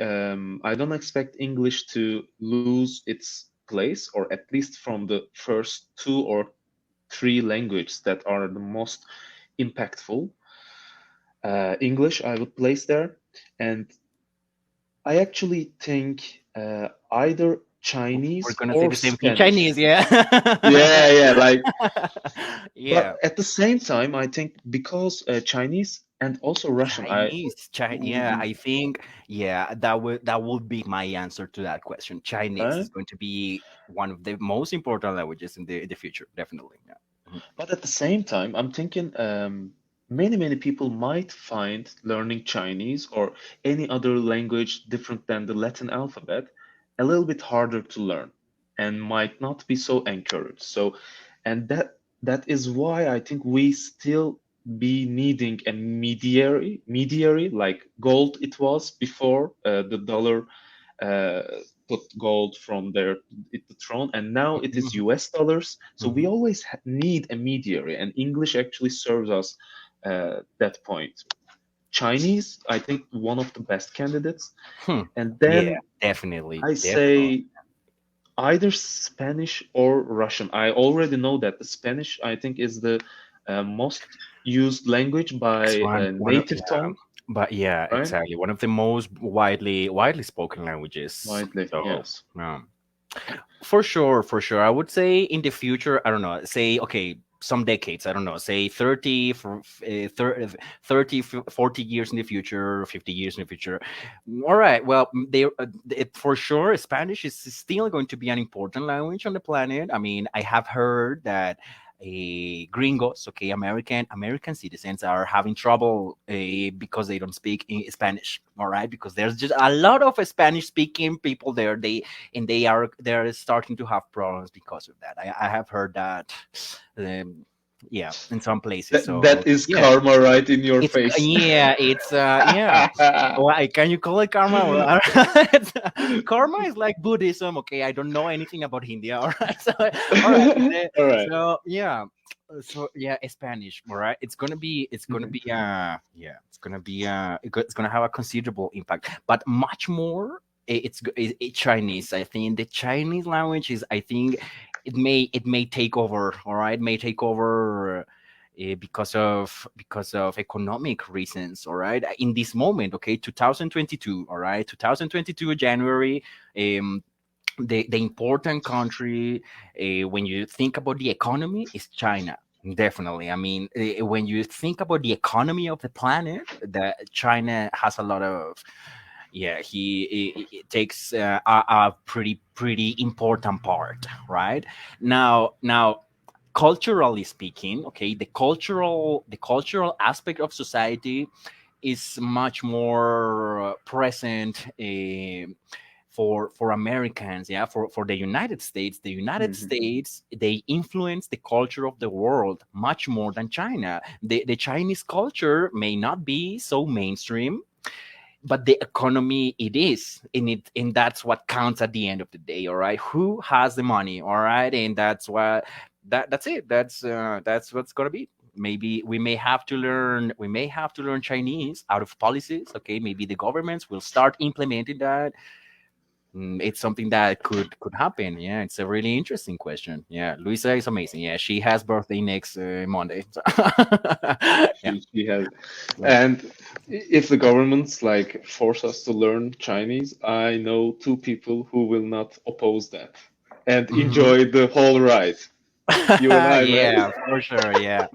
I don't expect English to lose its place, or at least from the first two or three languages that are the most impactful. English, I would place there, and I actually think either We're Chinese gonna say or the same thing. Spanish. Chinese, yeah. Yeah, yeah, like, Yeah. but at the same time, I think because Chinese and also Russian, Yeah, I think yeah, that would be my answer to that question. Chinese uh, is going to be one of the most important languages in the future, definitely. Yeah. Mhm. but at the same time, I'm thinking many people might find learning Chinese or any other language different than the Latin alphabet a little bit harder to learn and might not be so encouraged. So, and that is why I think we still be needing a mediary like gold it was before the dollar uh, put gold from their the throne, and now it is Mhm. US dollars. So we Mhm. always need a mediary, and English actually serves us that point. Chinese, I think, one of the best candidates, Hmm. and Yeah, then definitely, I definitely. say either Spanish or Russian. I already know that the Spanish, I think, is the most used language It's by one of native yeah, tongue, but yeah, right? exactly. One of the most widely spoken languages. Widely, So, yes. for sure, for sure. I would say in the future, I don't know, say, okay, some decades, I don't know, say 30, 30, 40 years in the future, 50 years in the future. All right. Well, for sure, Spanish is still going to be an important language on the planet. I mean, I have heard that gringos, okay, American citizens are having trouble because they don't speak Spanish. All right, because there's just a lot of Spanish speaking people there. They're starting to have problems because of that. I have heard that, um, yeah, in some places. That So is yeah, karma right in your it's face. yeah, it's yeah. Why can you call it karma? Well, karma is like Buddhism. Okay, I don't know anything about India. All right, so all right, All right. so yeah, so yeah, Spanish. All right, it's gonna Mhm. be yeah, it's gonna have a considerable impact, but much more. Chinese. I think the Chinese language is. I think it may take over. All right, may take over because of economic reasons. All right, in this moment, okay, 2022. All right, 2022 January. um the important country when you think about the economy is China. Definitely. I mean, when you think about the economy of the planet, that China has a lot of, yeah, it takes a pretty important part, right? Now, culturally speaking, okay, the cultural aspect of society is much more present for Americans, yeah, for the United States. The United Hmm. States, they influence the culture of the world much more than China. The Chinese culture may not be so mainstream, but the economy it is, and that's what counts at the end of the day. All right, who has the money? All right, and that's it. That's what's gonna be. Maybe we may have to learn Chinese out of policies. Okay, maybe the governments will start implementing that. It's something that could happen. Yeah, it's a really interesting question. Yeah, Luisa is amazing. Yeah, she has birthday next Monday. So yeah. She has, Yeah. and if the governments like force us to learn Chinese, I know two people who will not oppose that and Mhm. enjoy the whole ride. You and I, right? Yeah, for sure. Yeah,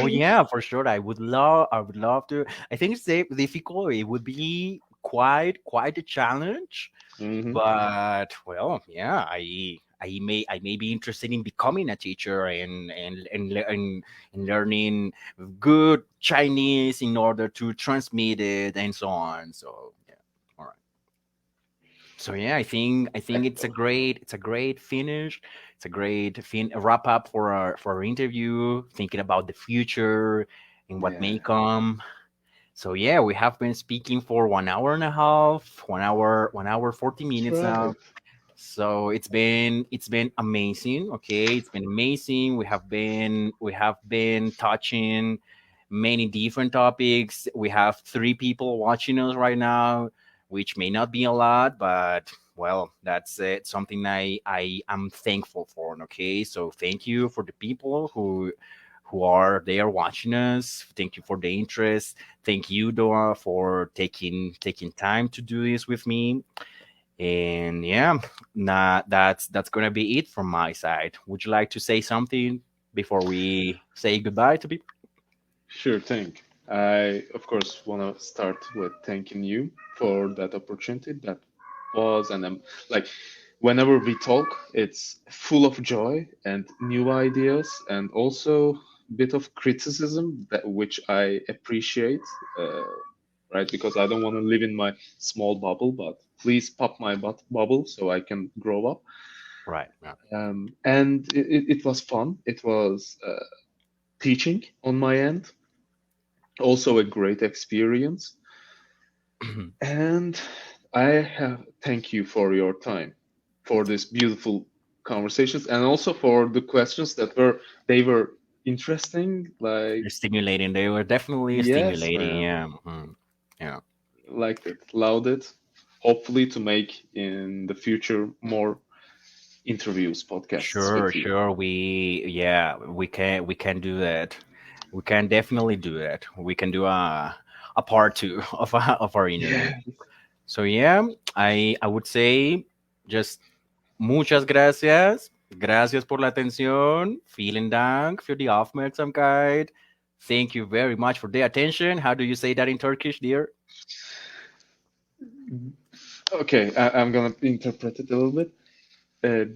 yeah, for sure. I would love to. I think it's difficult. It would be quite a challenge, Hmm. but well, yeah, I may be interested in becoming a teacher and learning good Chinese in order to transmit it and so on. So yeah, all right. So yeah, I think it's a great finish. It's a great wrap up for our interview, thinking about the future and what Yeah, may come. So yeah, we have been speaking for 1 hour and a half, 1 hour 40 minutes that's now. right. So it's been amazing. Okay, it's been amazing. We have been touching many different topics. We have 3 people watching us right now, which may not be a lot, but well, that's it. Something I am thankful for. Okay, so thank you for the people who are there watching us. Thank you for the interest. Thank you, Doa, for taking time to do this with me. And yeah, that's gonna be it from my side. Would you like to say something before we say goodbye to people? Sure thing. I, of course, want to start with thanking you for that opportunity that was, and I'm like, whenever we talk, it's full of joy and new ideas, and also a bit of criticism that which I appreciate, uh, right? Because I don't want to live in my small bubble, but please pop my bubble so I can grow up. Right. Yeah. And it was fun. It was teaching on my end, also a great experience. And I have thank you for your time, for this beautiful conversations, and also for the questions that were interesting. Like, They're stimulating. They were definitely yes, stimulating. man, Yeah. Yeah. liked it, loved it. Hopefully, to make in the future more interviews, podcasts Sure. with you. Sure. We can do that. We can definitely do that. We can do a part two of our interview. Yeah, So yeah, I would say just muchas gracias. Gracias por la atención. Vielen Dank für die Aufmerksamkeit. Thank you very much for the attention. How do you say that in Turkish, dear? okay, I'm gonna interpret it a little bit.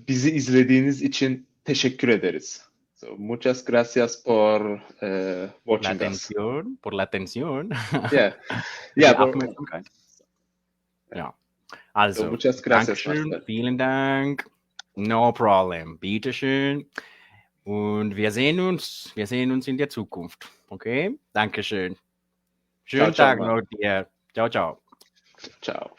Bizi izlediğiniz için teşekkür ederiz. So, muchas gracias por La watching us. atención, por la atención. Yeah, Für yeah, die Aufmerksamkeit. yeah. Ja. So, Also, muchas gracias, Dankeschön, Marcel. vielen Dank. No problem. Bitteschön. Und wir sehen uns in der Zukunft. Okay? Dankeschön. Ciao, Schönen ciao, Tag man. noch dir. Ciao, ciao. Ciao.